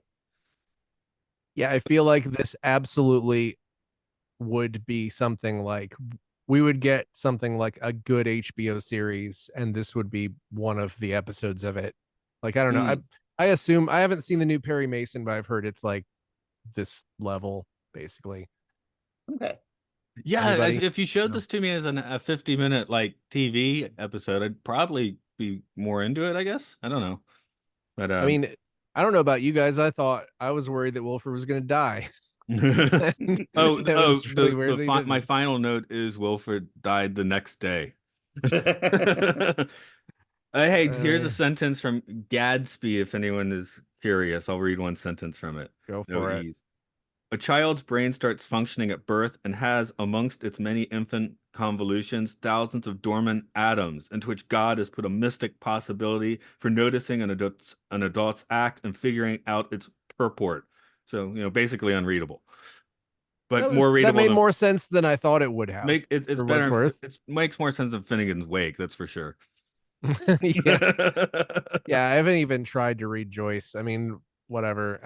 Yeah, I feel like this absolutely would be something like we would get something like a good HBO series, and this would be one of the episodes of it. Like, I don't know.
Mm,
I assume I haven't seen the new Perry Mason, but I've heard it's like this level, basically.
okay.
yeah,
Anybody?
if you showed
No.
this to me as a 50-minute like TV episode, I'd probably be more into it, I guess. I don't know. But
I mean, I don't know about you guys. I was worried that Wilford was gonna die. And it was really weird that he
my
didn't.
final note is Wilford died the next day. Hey, here's a
Uh,
sentence from Gadsby if anyone is curious. I'll read one sentence from it.
go
No
for it.
ease. A child's brain starts functioning at birth and has, amongst its many infant convolutions, thousands of dormant atoms into which God has put a mystic possibility for noticing an adult's act and figuring out its purport. So, basically unreadable, but more
That
readable
made
than
more sense than I thought it would have,
it's
for what it's
better.
worth.
It makes more sense than Finnegan's Wake, that's for sure.
Yeah. Yeah, I haven't even tried to read Joyce. I mean, whatever.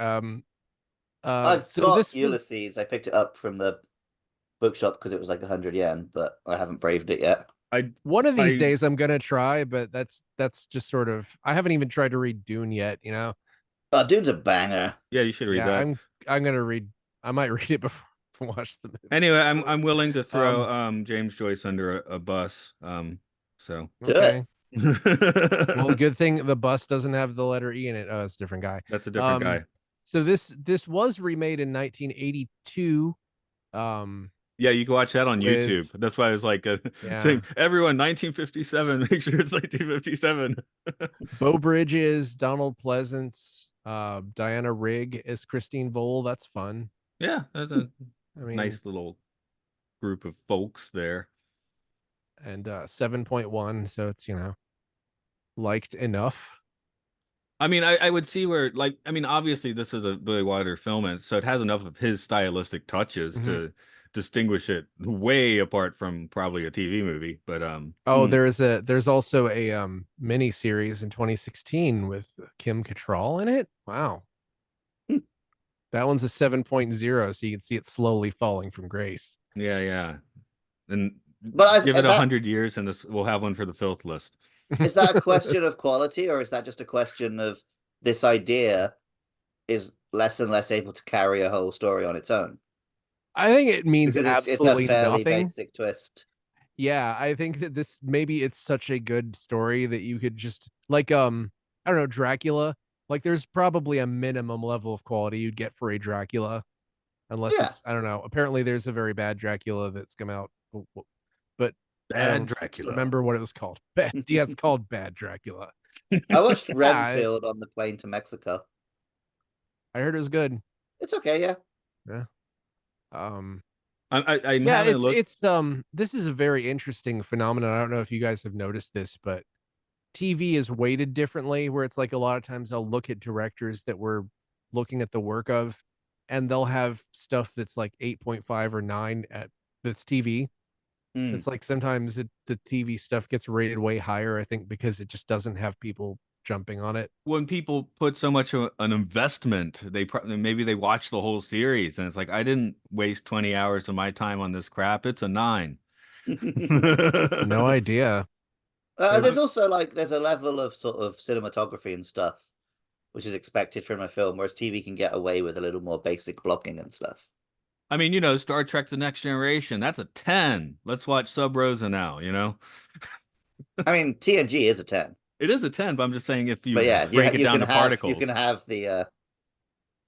I've
So
got
this was
Ulysses. I picked it up from the bookshop because it was like 100 yen, but I haven't braved it yet.
I
one of these
I
days I'm gonna try, but that's just sort of I haven't even tried to read Dune yet.
Oh, dude's a banger.
Yeah, you should read
Yeah,
that.
I'm gonna read I might read it before I watch the movie.
Anyway, I'm willing to throw
Um,
James Joyce under a bus. So
Do it.
okay. Well, the good thing the bus doesn't have the letter E in it. Oh, it's a different guy.
that's a different
Um,
guy.
so this was remade in 1982.
Yeah, you can watch that on YouTube.
With
That's why I was like
yeah,
saying, everyone, 1957, make sure it's 1957.
Beau Bridges, Donald Pleasance, Diana Rigg as Christine Vole. That's fun.
Yeah, that's a
I mean,
nice little group of folks there.
and 7.1, so it's liked enough.
I mean, I would see where, like, I mean, obviously this is a Billy Wilder film, and so it has enough of his stylistic touches
Mhm.
to distinguish it way apart from probably a TV movie. But
Oh, there's also a mini series in 2016 with Kim Cattrall in it. Wow. That one's a 7.0, so you can see it slowly falling from grace.
yeah, yeah, and
But
give it
I've
a
that
100 years, and this we'll have one for the filth list.
is that a question of quality, or is that just a question of this idea is less and less able to carry a whole story on its own?
I think it means
Because it's a
absolutely
fairly
nothing.
basic twist.
Yeah, I think that this maybe it's such a good story that you could just like I don't know, Dracula. Like there's probably a minimum level of quality you'd get for a Dracula, unless
Yeah.
it's I don't know. Apparently there's a very bad Dracula that's come out, but I
Bad
don't
Dracula.
remember what it was called. Bad, yeah, it's called Bad Dracula.
I watched
Yeah,
Renfield on the plane to Mexico.
I heard it was good.
It's okay, yeah.
Yeah. Um
I'm
yeah,
having a look.
this is a very interesting phenomenon. I don't know if you guys have noticed this, but TV is weighted differently, where it's like a lot of times I'll look at directors that we're looking at the work of, and they'll have stuff that's like 8.5 or 9 at that's TV.
Mm.
It's like sometimes the TV stuff gets rated way higher, I think, because it just doesn't have people jumping on it.
When people put so much of an investment, maybe they watch the whole series, and it's like, I didn't waste 20 hours of my time on this crap. It's a 9.
No idea.
There's also like there's a level of sort of cinematography and stuff which is expected from a film, whereas TV can get away with a little more basic blocking and stuff.
I mean, Star Trek: The Next Generation, that's a 10. Let's watch Sub Rosa now,
I mean, TNG is a 10.
It is a 10, but I'm just saying if you
But yeah,
break it
you
down
can
to
have
particles.
you can have the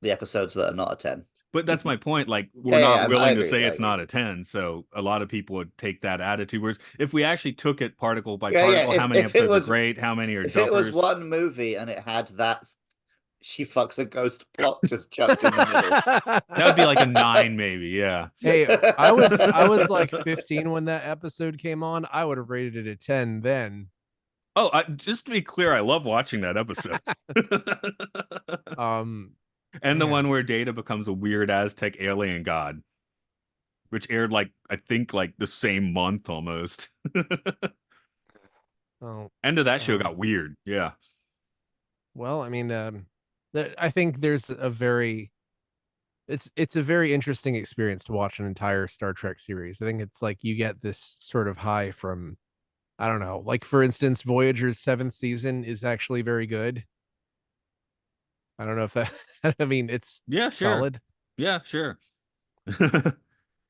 episodes that are not a 10.
But that's my point. Like, we're
Yeah,
not
I
willing to
agree with
say
you, I
it's
agree
not
with
a 10. So a lot of people would take that attitude. Whereas if we actually took it particle by
Yeah,
particle, how many
if it
episodes
was
are great, how many are
if it was
duffers?
one movie and it had that she fucks a ghost plot just chucked in the middle.
That would be like a 9, maybe. Yeah.
Hey, I was like 15 when that episode came on. I would have rated it a 10 then.
Oh, just to be clear, I love watching that episode. And the
Man.
one where Data becomes a weird Aztec alien god, which aired like, I think, like the same month almost.
Oh,
End of that show got weird. Yeah.
well, I mean, I think there's a very it's a very interesting experience to watch an entire Star Trek series. I think it's like you get this sort of high from, I don't know, like for instance, Voyager's 7th season is actually very good. I don't know if that I mean it's
Yeah, sure.
solid.
Yeah, sure.
And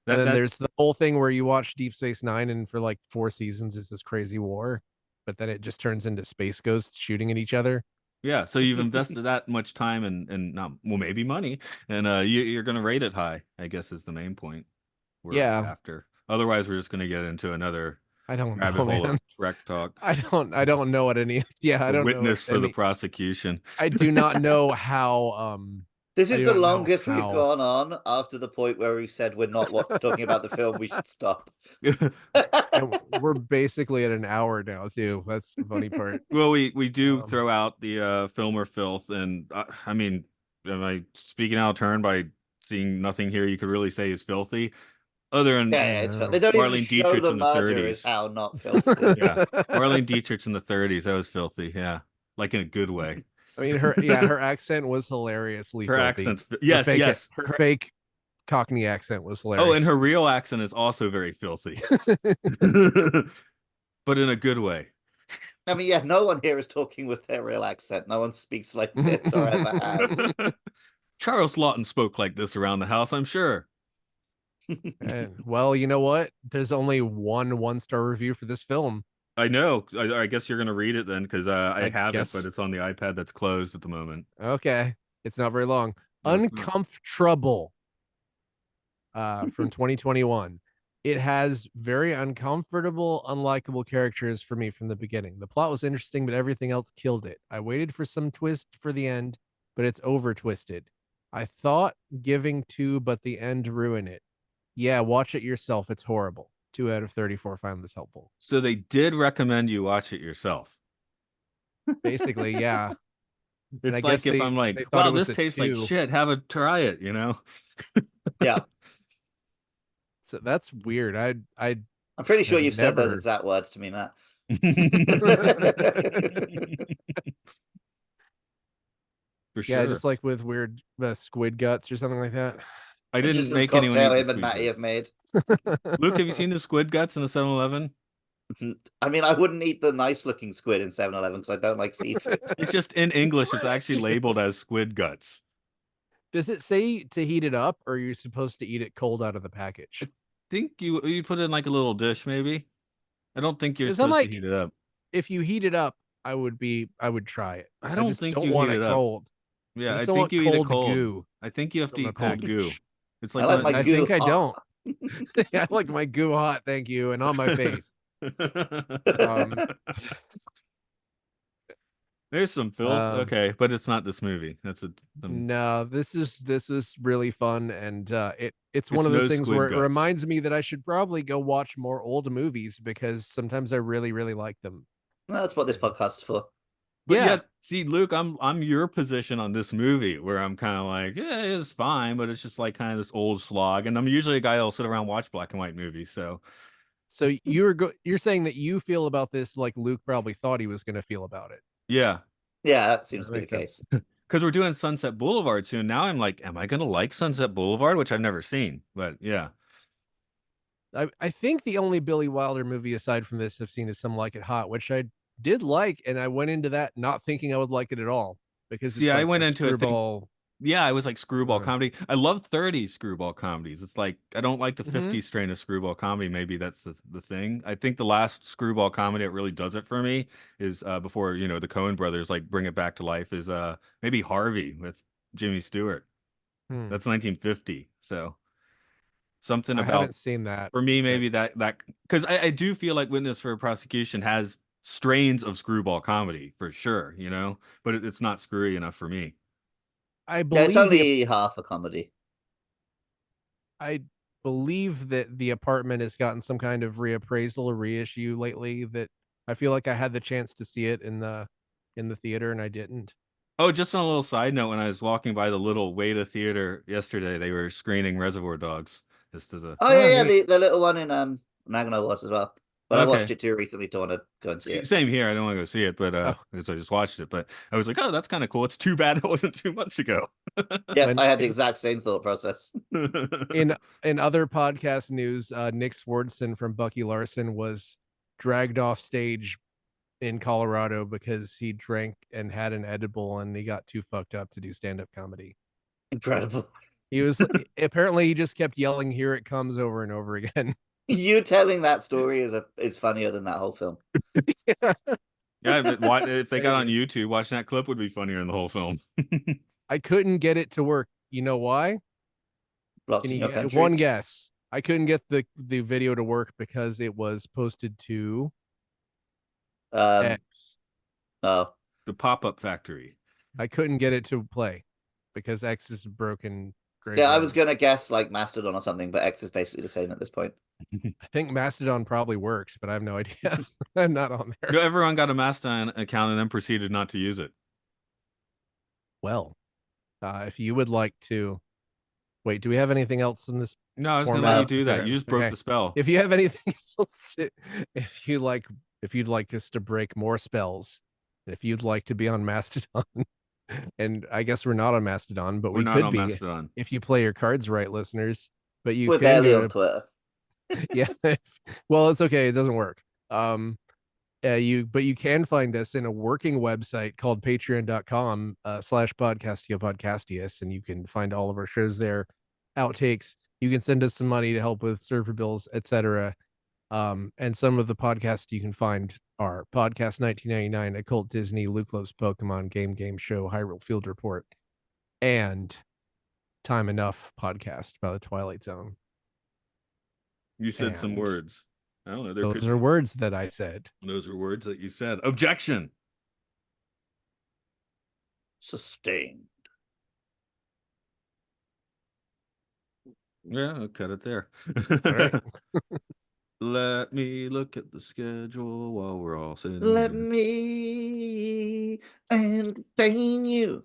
then there's the whole thing where you watch Deep Space Nine and for like 4 seasons it's this crazy war, but then it just turns into space ghosts shooting at each other.
Yeah, so you've invested that much time and not, well, maybe money, and you're gonna rate it high, I guess, is the main point we're after. Otherwise, we're just gonna get into another
I don't
rabbit
know,
hole
man.
of Trek talk.
I don't know what any I don't know
Witness for the prosecution.
I do not know how
This
I
is
do
the
not know
longest we've
how-
gone on after the point where we said we're not talking about the film. We should stop.
and we're basically at an hour now too. That's the funny part.
Well, we do throw out the film or filth, and I mean, am I speaking out of turn by seeing nothing here you could really say is filthy? Other than
Yeah, it's they don't even
Marlene
show
Dietrich
the
in the
murder is
30s.
how not filthy.
Yeah, Marlene Dietrich in the 30s, that was filthy. Yeah, like in a good way.
I mean, her accent was hilariously
Her
filthy.
accent's yes.
Her fake Cockney accent was hilarious.
Oh, and her real accent is also very filthy, but in a good way.
I mean, yeah, no one here is talking with their real accent. No one speaks like this or ever has.
Charles Lawton spoke like this around the house, I'm sure.
And, well, you know what? There's only one-star review for this film.
I know. I guess you're gonna read it then, because I have
guess.
it, but it's on the iPad that's closed at the moment.
Okay, it's not very long.
No,
Uncomfortable. From 2021. It has very uncomfortable, unlikable characters for me from the beginning. The plot was interesting, but everything else killed it. I waited for some twist for the end, but it's over twisted. I thought giving 2, but the end ruined it. Yeah, watch it yourself. It's horrible. 2 out of 34 found this helpful.
So they did recommend you watch it yourself.
Basically, yeah.
It's like if I'm like, wow, this tastes like shit, try it,
Yeah.
So that's weird. I'm
pretty sure you've said those exact words to me, Matt.
For sure.
Yeah, just like with weird squid guts or something like that.
I didn't make anyone eat
him and Matty have made.
Luke, have you seen the squid guts in the 7-Eleven?
I mean, I wouldn't eat the nice-looking squid in 7-Eleven because I don't like seafood.
It's just in English, it's actually labeled as squid guts.
Does it say to heat it up, or are you supposed to eat it cold out of the package?
I think you put it in like a little dish, maybe. I don't think you're supposed to heat it up.
If you heat it up, I would try it.
I don't think you
want
heat
it
up.
cold.
Yeah, I think you eat it cold. Goo. I think you have to eat cold goo. It's like
I
think I don't. I like my goo hot, thank you, and on my face.
There's some filth, okay, but it's not this movie.
No. This was really fun, and it's one of those things where it reminds me that I should probably go watch more old movies because sometimes I really, really like them.
Well, that's what this podcast is for.
But yeah, see, Luke, I'm your position on this movie, where I'm kind of like, yeah, it's fine, but it's just like kind of this old slog, and I'm usually a guy that'll sit around and watch black and white movies, so.
So you're saying that you feel about this like Luke probably thought he was going to feel about it.
Yeah.
Yeah, that seems
That
to be the
makes sense.
case.
Because we're doing Sunset Boulevard soon. Now I'm like, am I gonna like Sunset Boulevard, which I've never seen? But yeah.
I think the only Billy Wilder movie aside from this I've seen is Some Like It Hot, which I did like, and I went into that not thinking I would like it at all because
See,
it's
I
like
went
a
into it think
screwball.
yeah, I was like screwball
Uh,
comedy. I love 30s screwball comedies. It's like I don't like the
mhm.
50s strain of screwball comedy. Maybe that's the thing. I think the last screwball comedy that really does it for me is before, the Coen brothers like bring it back to life is maybe Harvey with Jimmy Stewart.
Hmm.
That's 1950. So something
I
about
haven't seen that,
for me
but
maybe that because I do feel like Witness for Prosecution has strains of screwball comedy for sure, but it's not screwy enough for me.
I
Yeah, it's
believe the
only half a comedy.
I believe that the apartment has gotten some kind of reappraisal or reissue lately. That I feel like I had the chance to see it in the theater and I didn't.
Oh, just on a little side note, when I was walking by the little Weta Theater yesterday, they were screening Reservoir Dogs. Just as a
Oh
Oh,
yeah, yeah,
neat.
the little one in Nagano was as well. But I watched
okay,
it too recently to want to go and see it.
same here. I don't want to go see it, but
Oh,
because I just watched it. But I was like, oh, that's kind of cool. It's too bad it wasn't 2 months ago.
Yep,
and
I had the exact same thought process.
in in other podcast news, Nick Swardson from Bucky Larson was dragged off stage in Colorado because he drank and had an edible and he got too fucked up to do stand-up comedy.
Incredible.
He was apparently he just kept yelling, "Here it comes," over and over again.
You telling that story is funnier than that whole film.
Yeah, but if they got on
Maybe.
YouTube, watching that clip would be funnier than the whole film.
I couldn't get it to work. You know why?
Blocked
Can
in
you
your
get
country.
one guess? I couldn't get the video to work because it was posted to
Um,
X.
oh
The Pop-Up Factory.
I couldn't get it to play because X is a broken
yeah, I was
graveyard.
gonna guess like Mastodon or something, but X is basically the same at this point.
I think Mastodon probably works, but I have no idea. I'm not on there.
No, everyone got a Mastodon account and then proceeded not to use it.
Well, if you would like to wait, do we have anything else in this
No, I was gonna let
format?
you
No,
do that. You just broke
Okay.
the spell.
If you have anything else, if you like, if you'd like us to break more spells, if you'd like to be on Mastodon, and I guess we're not on Mastodon, but
We're
we
not
could
on
be
Mastodon.
if you play your cards right, listeners. But you
we're
can
barely
go
on
to
Twitter.
yeah. Well, it's okay. It doesn't work. But you can find us in a working website called patreon.com /podcastiopodcastius, and you can find all of our shows there, outtakes. You can send us some money to help with server bills, etc. And some of the podcasts you can find are Podcast 1999, Occult Disney, Luke Loves Pokemon, Game Show, Hyrule Field Report, and Time Enough podcast by the Twilight Zone.
You said some
And
words. I don't know. There
those
could
are
be.
words that I said.
Those are words that you said. Objection.
Sustained.
Yeah, I'll cut it there.
All right.
Let me look at the schedule while we're all sitting
Let
here.
me entertain you.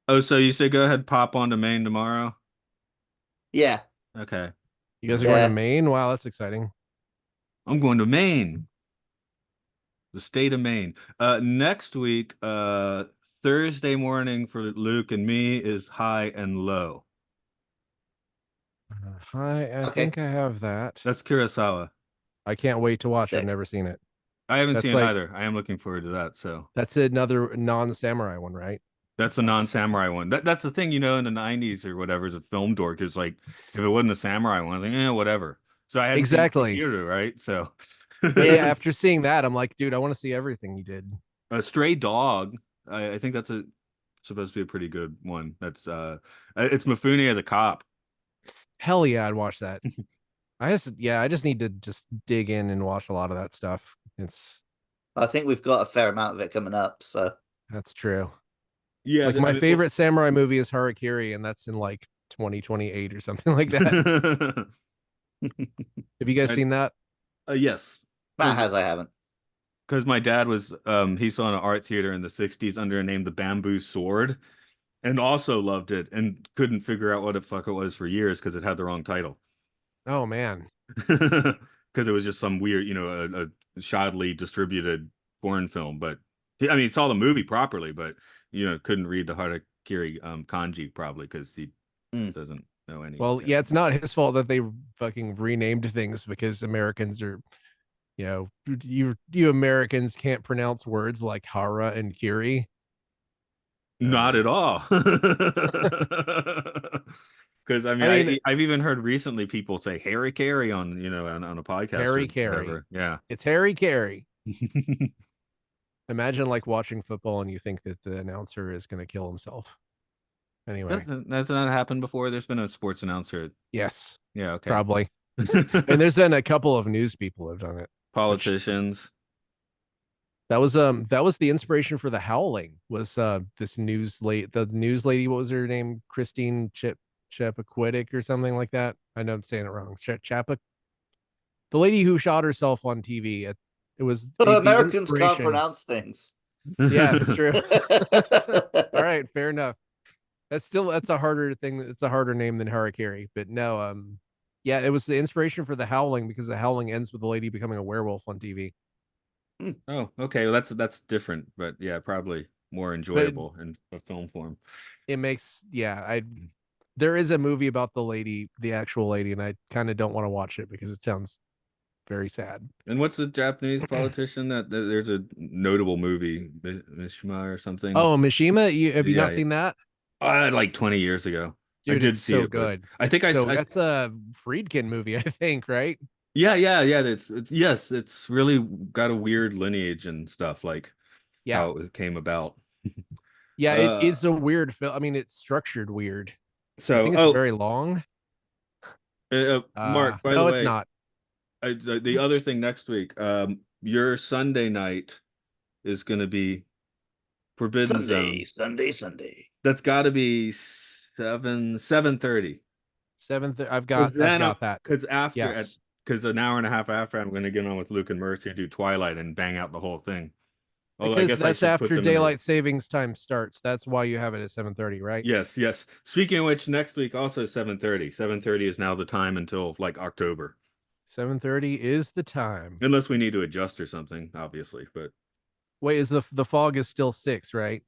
Oh, so you say go ahead, pop on to Maine tomorrow?
Yeah,
Okay.
You guys are going to
yeah.
Maine? Wow, that's exciting.
I'm going to Maine, the state of Maine. Next week, Thursday morning for Luke and me is high and low.
I
Okay,
think I have that.
That's Kurosawa.
I can't wait to watch. I've
sick.
never seen it.
I haven't
That's
seen it
like
either. I am looking forward to that. So
that's another non-samurai one, right?
that's a non-samurai one. That's the thing, in the 90s or whatever, as a film dork, is like if it wasn't a samurai one, I was like, whatever. So I hadn't seen it in the
Exactly.
theater, right? So
But yeah,
Yeah,
after seeing that, I'm like, dude, I want to see everything you did.
a stray dog. I think that's supposed to be a pretty good one. That's it's Mifune as a cop.
Hell yeah, I'd watch that. I just need to just dig in and watch a lot of that stuff.
I think we've got a fair amount of it coming up. So
That's true.
Yeah,
Like
I
my
mean,
favorite samurai movie is Harakiri, and that's in like 2028 or something like that. Have you guys
and,
seen that?
yes,
Matt has, I haven't.
because my dad was he saw an art theater in the 60s under a name The Bamboo Sword and also loved it and couldn't figure out what the fuck it was for years because it had the wrong title.
Oh man.
Because it was just some weird, a shoddily distributed foreign film. But I mean, he saw the movie properly, but couldn't read the Harakiri kanji probably because he
Mm.
doesn't know any
Well, yeah, it's
Japanese.
not his fault that they fucking renamed things because Americans are, you Americans can't pronounce words like Hara and Kiri.
Not at all. Because I mean,
I mean,
I've even heard recently people say Harry Carey on on a podcast or
Harry Carey.
whatever. Yeah.
It's Harry Carey. Imagine like watching football and you think that the announcer is going to kill himself. Anyway,
That's not happened before. There's been a sports announcer.
yes,
Yeah. Okay.
probably. And there's been a couple of news people have done it.
Politicians.
That was the inspiration for The Howling. Was this the news lady? What was her name? Christine Chappaquiddick or something like that. I know I'm saying it wrong. Chappa, the lady who shot herself on TV. It was the
Americans can't
inspiration.
pronounce things.
Yeah, that's true. All right, fair enough. That's a harder thing. It's a harder name than Harakiri, but no, yeah, it was the inspiration for The Howling because The Howling ends with the lady becoming a werewolf on TV.
Oh, okay. Well, that's different, but yeah, probably more
But
enjoyable in a film form.
it makes, yeah, there is a movie about the lady, the actual lady, and I kind of don't want to watch it because it sounds very sad.
And what's the Japanese politician that there's a notable movie, Mishima or something?
Oh, Mishima, have you not
Yeah,
seen that?
like 20 years ago. I
Dude, it's
did see
so
it, but
good.
I think I
That's a Friedkin movie, I think, right?
yeah. It's yes, it's really got a weird lineage and stuff, like
Yeah.
how it came about.
Yeah,
Uh,
it's a weird film. I mean, it's structured weird. I
so
think it's very long.
Mark, by the
No, it's
way,
not.
the other thing next week, your Sunday night is going to be Forbidden Zone.
Sunday.
That's got to be 7:30.
I've got that.
Because
Yes.
because an hour and a half after, I'm going to get on with Luke and Mercy and do Twilight and bang out the whole thing. Although I
Because
guess I
that's
should put
after
them in
daylight savings time starts. That's why you have it at 7:30, right?
Yes. Speaking of which, next week also 7:30. 7:30 is now the time until like October,
7:30 is the time.
unless we need to adjust or something, obviously. But
Wait, is the fog is still 6, right?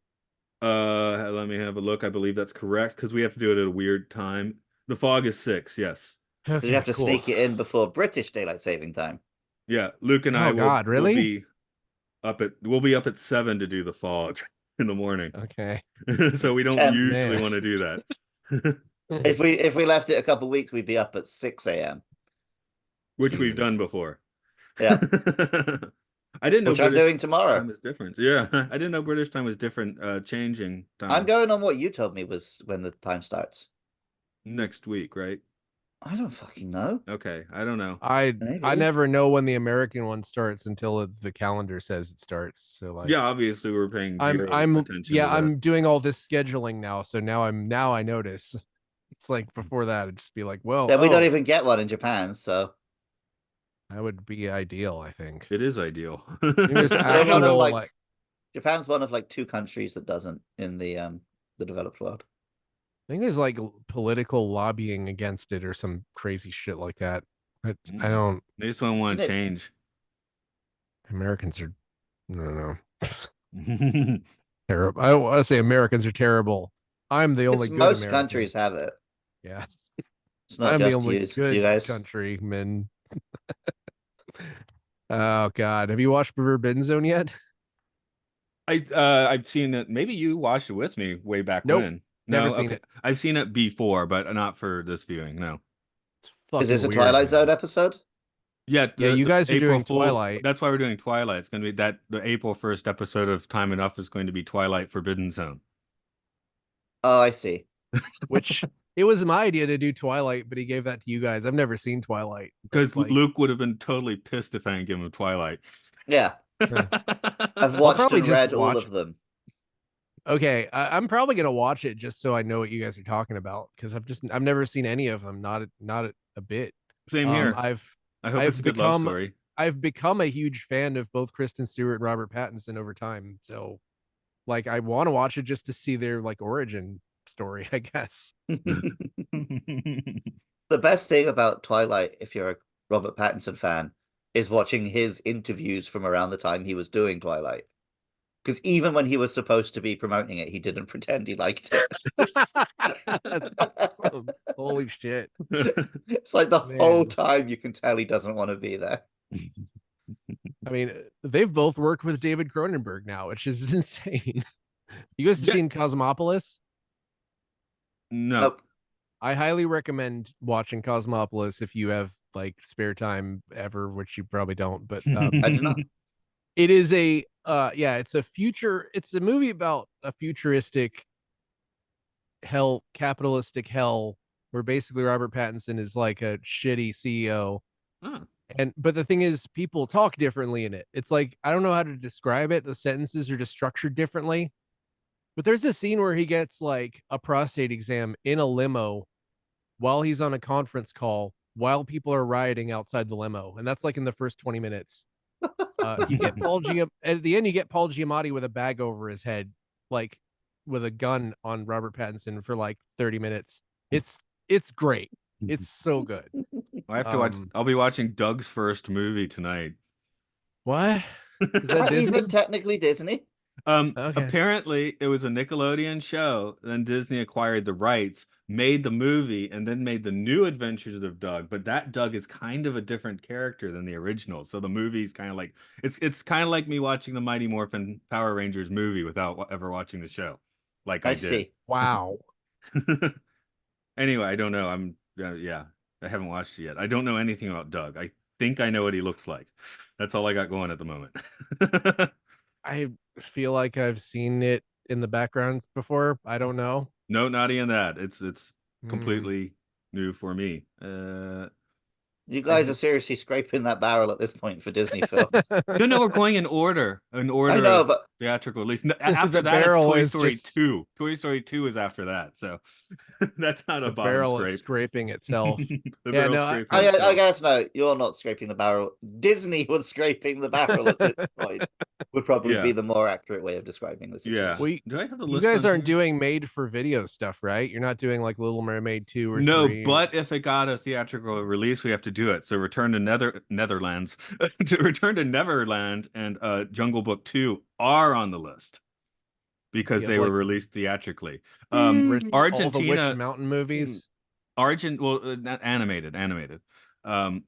let me have a look. I believe that's correct because we have to do it at a weird time. The fog is 6. Yes.
Because you have
Okay,
to
cool.
sneak it in before British daylight saving time.
Yeah. Luke and I
Oh God,
will
really?
be up at 7 to do the fog in the morning.
Okay.
So we don't
Damn,
usually
man.
want to do that.
If we left it a couple weeks, we'd be up at 6 a.m.
Which we've
Jeez.
done before.
Yeah.
I didn't know
Which I'm
British
doing tomorrow.
time was different. Yeah, I didn't know British time was different, changing
I'm
time
going on what you told me was when the time starts.
next week, right?
I don't fucking know.
Okay, I don't know.
I
Maybe.
never know when the American one starts until the calendar says it starts. So like
Yeah, obviously we're paying zero attention to that.
I'm doing all this scheduling now. So now I notice. It's like before that, it'd just be like, well,
Yeah, we don't even get one in Japan, so
that would be ideal, I think.
It is ideal.
There's
we're one of
actual
like Japan's one of like 2 countries that doesn't in the developed world.
I think there's like political lobbying against it or some crazy shit like that. I don't.
They just don't want
Isn't
to
it?
change.
Americans are, I don't know, terrible. I don't want to say Americans are terrible. I'm the only
It's
good
most
American.
countries have it.
Yeah,
It's not
I'm the
just
only
you
good
guys.
countryman. Oh God, have you watched Forbidden Zone yet?
I've seen it. Maybe you watched it with me way back
Nope,
when.
never
No,
seen
okay.
it.
I've seen it before, but not for this viewing. No.
It's
Is
fucking
this a
weird,
Twilight Zone
man.
episode?
Yeah,
Yeah, you
the
guys are
April
doing
Fool's.
Twilight,
That's why we're doing Twilight. It's going to be the April 1st episode of Time Enough is going to be Twilight Forbidden Zone.
Oh, I see.
which it was my idea to do Twilight, but he gave that to you guys. I've never seen Twilight.
Because
Like,
Luke would have been totally pissed if I didn't give him Twilight.
Yeah, I've
I'll
watched
probably
and
just
read all
watch.
of them.
Okay, I'm probably gonna watch it just so I know what you guys are talking about because I've never seen any of them, not a bit.
Same here.
I've
I hope it's a good love story.
I've become a huge fan of both Kristen Stewart and Robert Pattinson over time. So, like, I want to watch it just to see their like origin story, I guess.
The best thing about Twilight, if you're a Robert Pattinson fan, is watching his interviews from around the time he was doing Twilight. Because even when he was supposed to be promoting it, he didn't pretend he liked it.
That's awesome. Holy shit.
It's like the whole
Man.
time you can tell he doesn't want to be there.
I mean, they've both worked with David Cronenberg now, which is insane. You guys
Yeah.
seen Cosmopolis?
No.
Nope.
I highly recommend watching Cosmopolis if you have like spare time ever, which you probably don't. But
I do not.
it is a it's a movie about a futuristic hell, capitalistic hell, where basically Robert Pattinson is like a shitty CEO.
Huh.
But the thing is, people talk differently in it. It's like, I don't know how to describe it. The sentences are just structured differently. But there's a scene where he gets like a prostate exam in a limo while he's on a conference call while people are rioting outside the limo. And that's like in the first 20 minutes. You get at the end, you get Paul Giamatti with a bag over his head, like with a gun on Robert Pattinson for like 30 minutes. It's great. It's so good.
I have to watch. I'll be watching Doug's first movie tonight.
What? Is that
Not
Disney?
even technically Disney.
Okay.
Apparently it was a Nickelodeon show. Then Disney acquired the rights, made the movie, and then made the new Adventures of Doug. But that Doug is kind of a different character than the original. So the movie's kind of like it's kind of like me watching the Mighty Morphin Power Rangers movie without ever watching the show, like I did.
See.
Wow.
Anyway, I don't know. Yeah, I haven't watched it yet. I don't know anything about Doug. I think I know what he looks like. That's all I got going at the moment.
I feel like I've seen it in the background before. I don't know.
No, not even that. It's
Hmm.
completely new for me.
You guys are seriously scraping that barrel at this point for Disney films.
No, we're going in order. In
I
order
know,
of
but
theatrical release. After
The
that, it's
barrel
Toy
is
Story
just-
2. Toy Story 2 is after that. So that's not a
The
bottom
barrel is
scrape.
scraping itself.
The
Yeah,
barrel
no,
scraping
I
itself.
guess no, you're not scraping the barrel. Disney was scraping the barrel at this point. Would probably
Yeah.
be the more accurate way of describing the situation.
Yeah.
We-
Do I have the
You
list
guys
on
aren't
here?
doing made for video stuff, right? You're not doing like Little Mermaid 2 or
No,
3.
but if it got a theatrical release, we have to do it. So Return to Netherlands, to Return to Neverland and Jungle Book 2 are on the list because
You have,
they were
like,
released theatrically.
all the Witch
Argentina,
Mountain movies.
not animated. Um,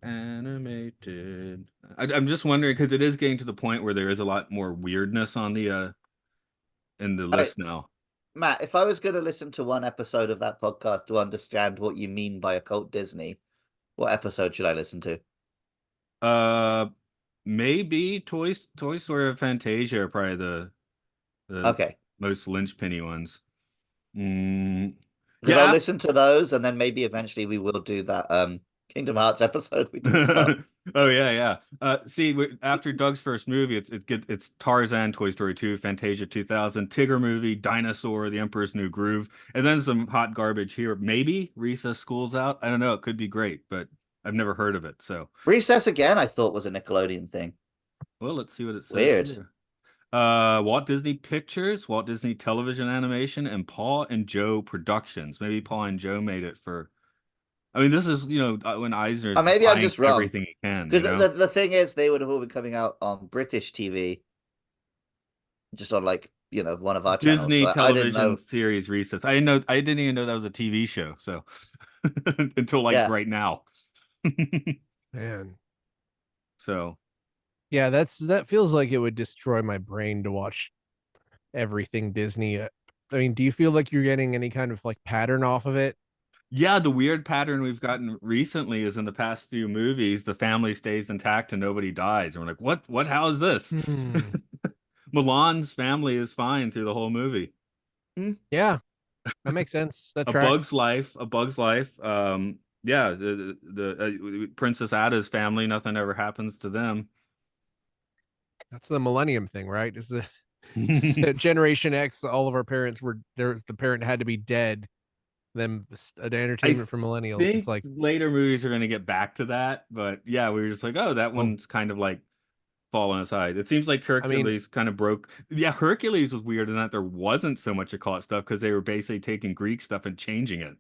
animated. I'm just wondering because it is getting to the point where there is a lot more weirdness on the in the list now.
Matt, if I was going to listen to one episode of that podcast to understand what you mean by occult Disney, what episode should I listen to?
Maybe Toy Story or Fantasia are probably the
Okay.
most linchpinny ones.
Because I'll
Yeah.
listen to those, and then maybe eventually we will do that Kingdom Hearts episode we talked about.
Oh yeah. See, after Doug's first movie, it's Tarzan, Toy Story 2, Fantasia 2000, Tigger movie, Dinosaur, The Emperor's New Groove, and then some hot garbage here. Maybe Recess School's Out. I don't know. It could be great, but I've never heard of it. So
Recess Again, I thought was a Nickelodeon thing.
well, let's see what it says.
Weird.
Here. Walt Disney Pictures, Walt Disney Television Animation, and Paul and Joe Productions. Maybe Paul and Joe made it for. I mean, this is when Eisner's
Or maybe I'm
buying
just wrong.
everything he can.
Because the thing is, they would have all been coming out on British TV, just on one of our
Disney
channels. So I didn't
television
know.
series Recess. I didn't even know that was a TV show. So until right now.
Man.
So
Yeah, that feels like it would destroy my brain to watch everything Disney. I mean, do you feel like you're getting any kind of like pattern off of it?
yeah, the weird pattern we've gotten recently is in the past few movies, the family stays intact and nobody dies. And we're like, what? How is this? Milan's family is fine through the whole movie.
Yeah, that makes sense. That
A
tracks.
Bug's Life. Yeah, the Princess Ada's family, nothing ever happens to them.
That's the Millennium thing, right? Is the Generation X? All of our parents were there. The parent had to be dead. Then the entertainment for millennials. It's like
later movies are going to get back to that, but yeah, we were just like, oh, that one's kind of like falling aside. It seems like Hercules kind of broke. Yeah, Hercules was weird in that there wasn't so much occult stuff because they were basically taking Greek stuff and changing it,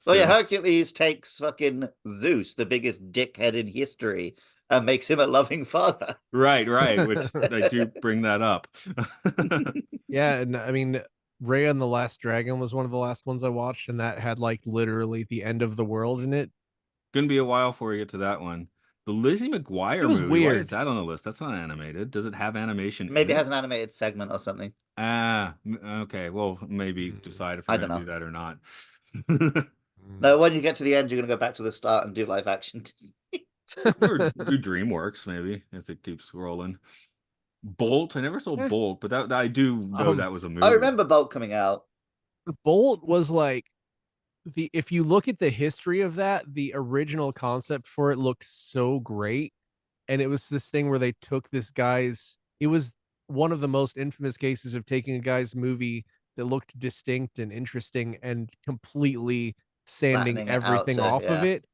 Well, yeah, Hercules takes fucking Zeus, the biggest dickhead in history, and makes him a loving father.
Right, which I do bring that up.
Yeah, and I mean, Raya and the Last Dragon was one of the last ones I watched, and that had like literally the end of the world in it.
Gonna be a while before we get to that one. The Lizzie
It
McGuire
was
movie, why is
weird.
that on the list? That's not animated. Does it have animation in
Maybe it
it?
has an animated segment or something.
Okay. Well, maybe
Mm,
decide if
I
we're
don't
gonna do
know.
that or not.
mm.
No, when you get to the end, you're gonna go back to the start and do live action.
Or do DreamWorks maybe if it keeps rolling. Bolt. I never saw
Eh,
Bolt, but that I do know
um,
that was a
I
movie.
remember Bolt coming out.
Bolt was like the if you look at the history of that, the original concept for it looked so great. And it was this thing where they took this guy's it was one of the most infamous cases of taking a guy's movie that looked distinct and interesting and completely sanding
Flattening it out
everything
to,
off of
yeah.
it.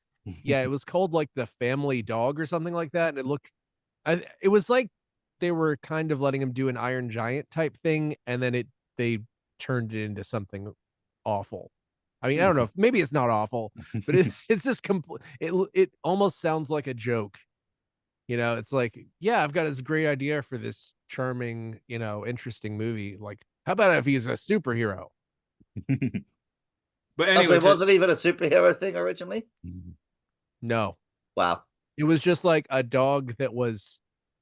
Yeah, it was called like The Family Dog or something like that. And it was like they were kind of letting him do an Iron Giant type thing, and then they turned it into something awful. I mean, I don't know. Maybe it's not awful, but it's just complete. It almost sounds like a joke. It's like, yeah, I've got this great idea for this charming, interesting movie. Like, how about if he's a superhero?
But
Also,
anyway,
it wasn't even a superhero thing originally.
No,
Wow.
it was just like a dog that was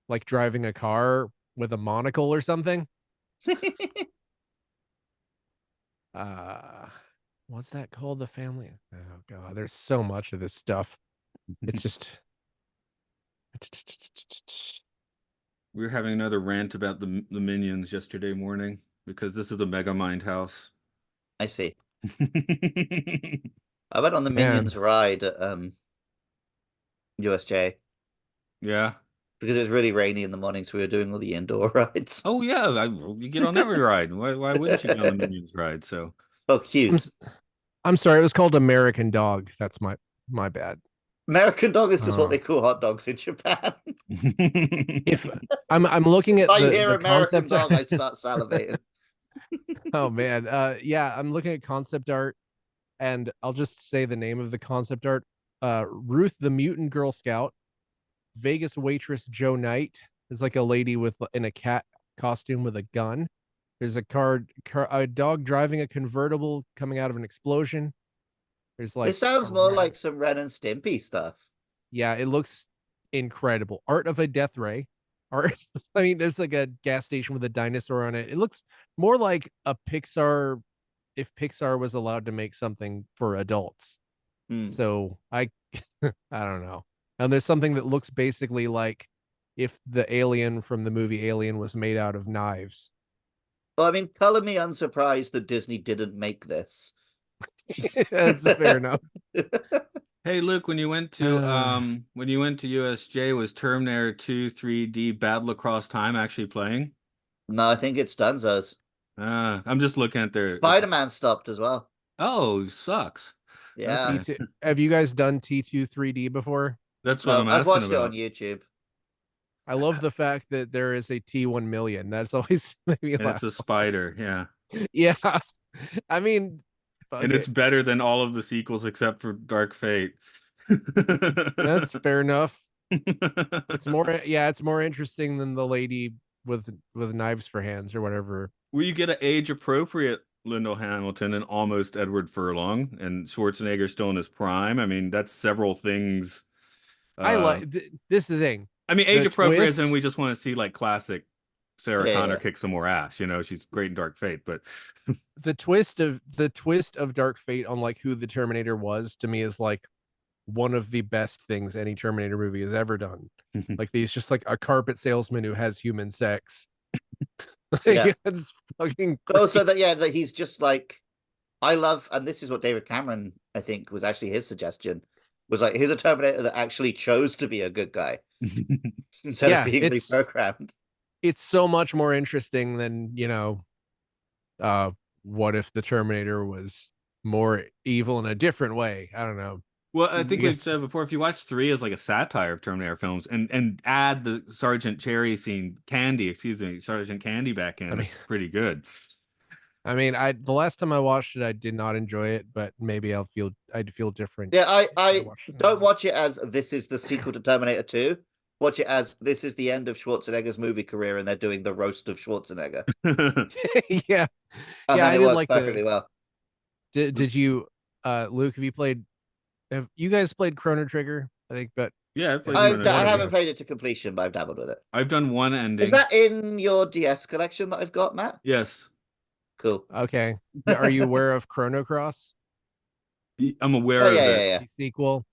like driving a car with a monocle or something. Uh, what's that called? The Family. Oh god, there's so much of this stuff. It's just
we were having another rant about the Minions yesterday morning because this is the Megamind house.
I see. I went on the
man.
Minions ride at USJ
Yeah.
because it was really rainy in the morning, so we were doing all the indoor rides.
Oh yeah, you get on every ride. Why wouldn't you get on the Minions ride? So
Oh,
I'm
Hughes.
I'm sorry. It was called American Dog. That's my bad.
American dog is just what
Uh,
they call hot dogs in Japan.
if I'm looking
If
at
I
the
hear
the
American
concept.
dog, I start salivating.
Oh man. Yeah, I'm looking at concept art, and I'll just say the name of the concept art. Ruth the Mutant Girl Scout, Vegas waitress Joe Knight is like a lady with in a cat costume with a gun. There's a dog driving a convertible coming out of an explosion. There's
It
like a
sounds more
rat.
like some Ren and Stimpy stuff.
Yeah, it looks incredible. Art of a Death Ray. Art. I mean, there's like a gas station with a dinosaur on it. It looks more like a Pixar if Pixar was allowed to make something for adults.
Hmm.
So I don't know. And there's something that looks basically like if the alien from the movie Alien was made out of knives.
Well, I mean, color me unsurprised that Disney didn't make this.
That's fair enough.
hey, Luke, when you went to USJ, was Terminator 2 3D Battle Across Time actually playing?
No, I think it's Dunzo's.
I'm just looking at their.
Spider-Man stopped as well.
Oh, sucks.
Yeah.
Okay,
T2, have you guys done T2 3D before?
that's what
No,
I'm
I've
asking
watched it on
about.
YouTube.
I love the fact that there is a T1 million. That's always made me
And it's
laugh.
a spider, yeah.
Yeah. I mean, fuck
And it's
it.
better than all of the sequels except for Dark Fate.
That's fair enough. It's more interesting than the lady with knives for hands or whatever.
Well, you get an age appropriate Lyndall Hamilton and almost Edward Furlong, and Schwarzenegger still in his prime. I mean, that's several things.
I
Uh,
like this is the thing.
I mean, age
The
appropriate is, and
twist,
we just want to see like classic Sarah
Yeah,
Connor
yeah.
kick some more ass. You know, she's great in Dark Fate, but
the twist of Dark Fate on like who the Terminator was to me is like one of the best things any Terminator movie has ever done. Like he's just like a carpet salesman who has human sex.
Yeah.
Like, it's fucking
Oh, so
great.
that he's just like I love, and this is what David Cameron, I think, was actually his suggestion, was like here's a Terminator that actually chose to be a good guy instead of
Yeah,
being
it's
reprogrammed.
it's so much more interesting than, uh what if the Terminator was more evil in a different way? I don't know.
well, I
I
think we've
guess
said before, if you watch three as like a satire of Terminator films, and add the Sergeant Cherry scene, Sergeant Candy back
I
in,
mean
it's pretty good.
I the last time I watched it I did not enjoy it, but maybe I'd feel different
Yeah,
if I
I
watched it
don't
again.
watch it as this is the sequel to Terminator 2. Watch it as this is the end of Schwarzenegger's movie career, and they're doing the roast of Schwarzenegger,
Yeah,
and
yeah,
then
I
it
did
works
like
perfectly well.
Did you, Luke? Have you guys played Chrono Trigger? I think, but
Yeah, I played
at least
Chrono
I
one of you
haven't
Trigger.
have.
played it to completion, but I've dabbled with it.
I've done one
Is
ending.
that in your DS collection that I've got, Matt?
Yes,
Cool.
Okay, are you aware of Chrono Cross,
I'm
Oh
aware
yeah,
of
yeah,
it.
yeah.
the sequel?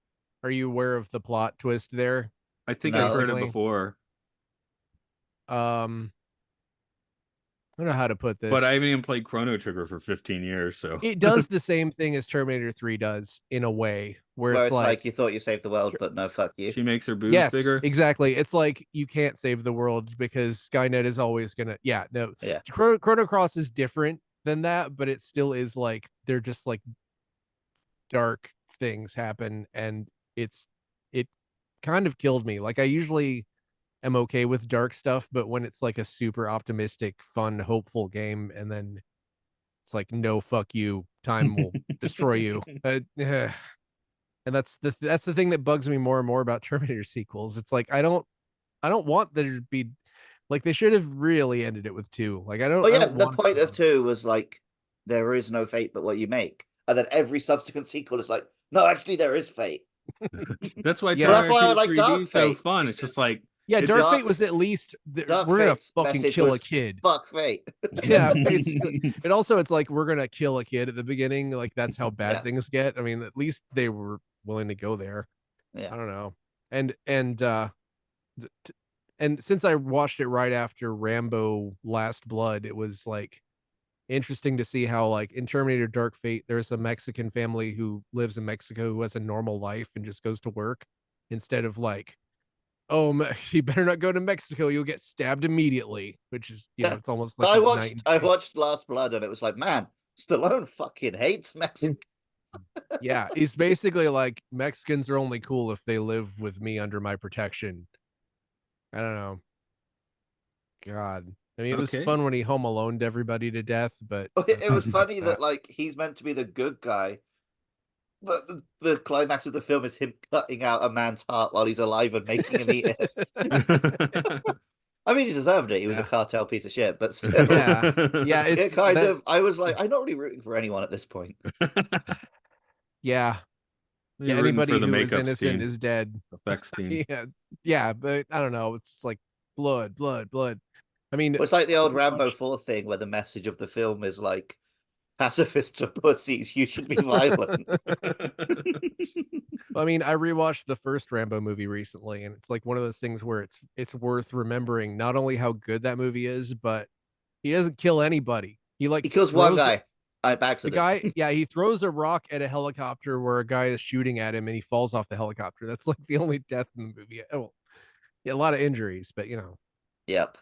Are you aware of the plot twist there?
I think I've
No.
heard it
Basically,
before,
I don't know how to put
but I
this.
haven't even played Chrono Trigger for 15 years. So
It does the same thing as Terminator 3 does in a way, where
Where
it's
it's
like,
like you thought you saved the world, but no, fuck you.
she makes her boobs
yes,
bigger.
exactly. It's like you can't save the world because Skynet is always gonna. Yeah, no.
Yeah.
Chrono Cross is different than that, but it still is like they're just like dark things happen, and it kind of killed me. Like I usually am okay with dark stuff, but when it's like a super optimistic, fun, hopeful game, and then it's like no, fuck you, time will destroy you. And that's the thing that bugs me more and more about Terminator sequels. It's like I don't want there to be like they should have really ended it with two. Like
Well,
I
yeah,
don't
the
want
point of
to.
2 was like there is no fate but what you make, and then every subsequent sequel is like, no, actually there is fate.
That's why
Yeah.
Well, that's
Terminator
why I
2
like
3D
Dark
is so
Fate.
fun. It's just like
Yeah,
it,
Dark
it
Fate
Dark
was at least
Dark
we're gonna
Fate's
fucking
message
kill
was
a kid.
fuck fate.
Yeah, basically. And also it's like we're gonna kill a kid at the beginning. Like that's how bad
Yeah,
things get. I mean, at least they were willing to go there.
yeah.
I don't know. And and since I watched it right after Rambo Last Blood, it was like interesting to see how like in Terminator Dark Fate, there's a Mexican family who lives in Mexico who has a normal life and just goes to work instead of like, oh, you better not go to Mexico, you'll get stabbed immediately, which is,
Yeah.
it's almost
So
like a night and
I
day.
watched Last Blood, and it was like, man, Stallone fucking hates Mexico.
Yeah, he's basically like Mexicans are only cool if they live with me under my protection. I don't know. God. I mean, it was
okay.
fun when he home aloned everybody to death, but
It was
outside of
funny that
that,
like he's meant to be the good guy, but the climax of the film is him cutting out a man's heart while he's alive and making him eat it. I mean, he deserved it. He was a
yeah,
cartel piece of shit, but still,
yeah, yeah.
it
It's
kind
that.
of. I was like, I'm not really rooting for anyone at this point.
Yeah, yeah.
You're rooting for
Anybody
the
who is
makeup
innocent
team,
is dead.
effects team.
Yeah, yeah. But I don't know. It's just like blood, blood, blood. I mean,
Well, it's like the
I
old Rambo
rewatched.
4 thing where the message of the film is like, pacifists are pussies. You should be violent.
I mean, I rewatched the first Rambo movie recently, and it's like one of those things where it's worth remembering not only how good that movie is, but he doesn't kill anybody. He like
He kills one
throws
guy by
the
accident.
guy. Yeah, he throws a rock at a helicopter where a guy is shooting at him, and he falls off the helicopter. That's like the only death in the movie. Oh, yeah, a lot of injuries, but
Yep.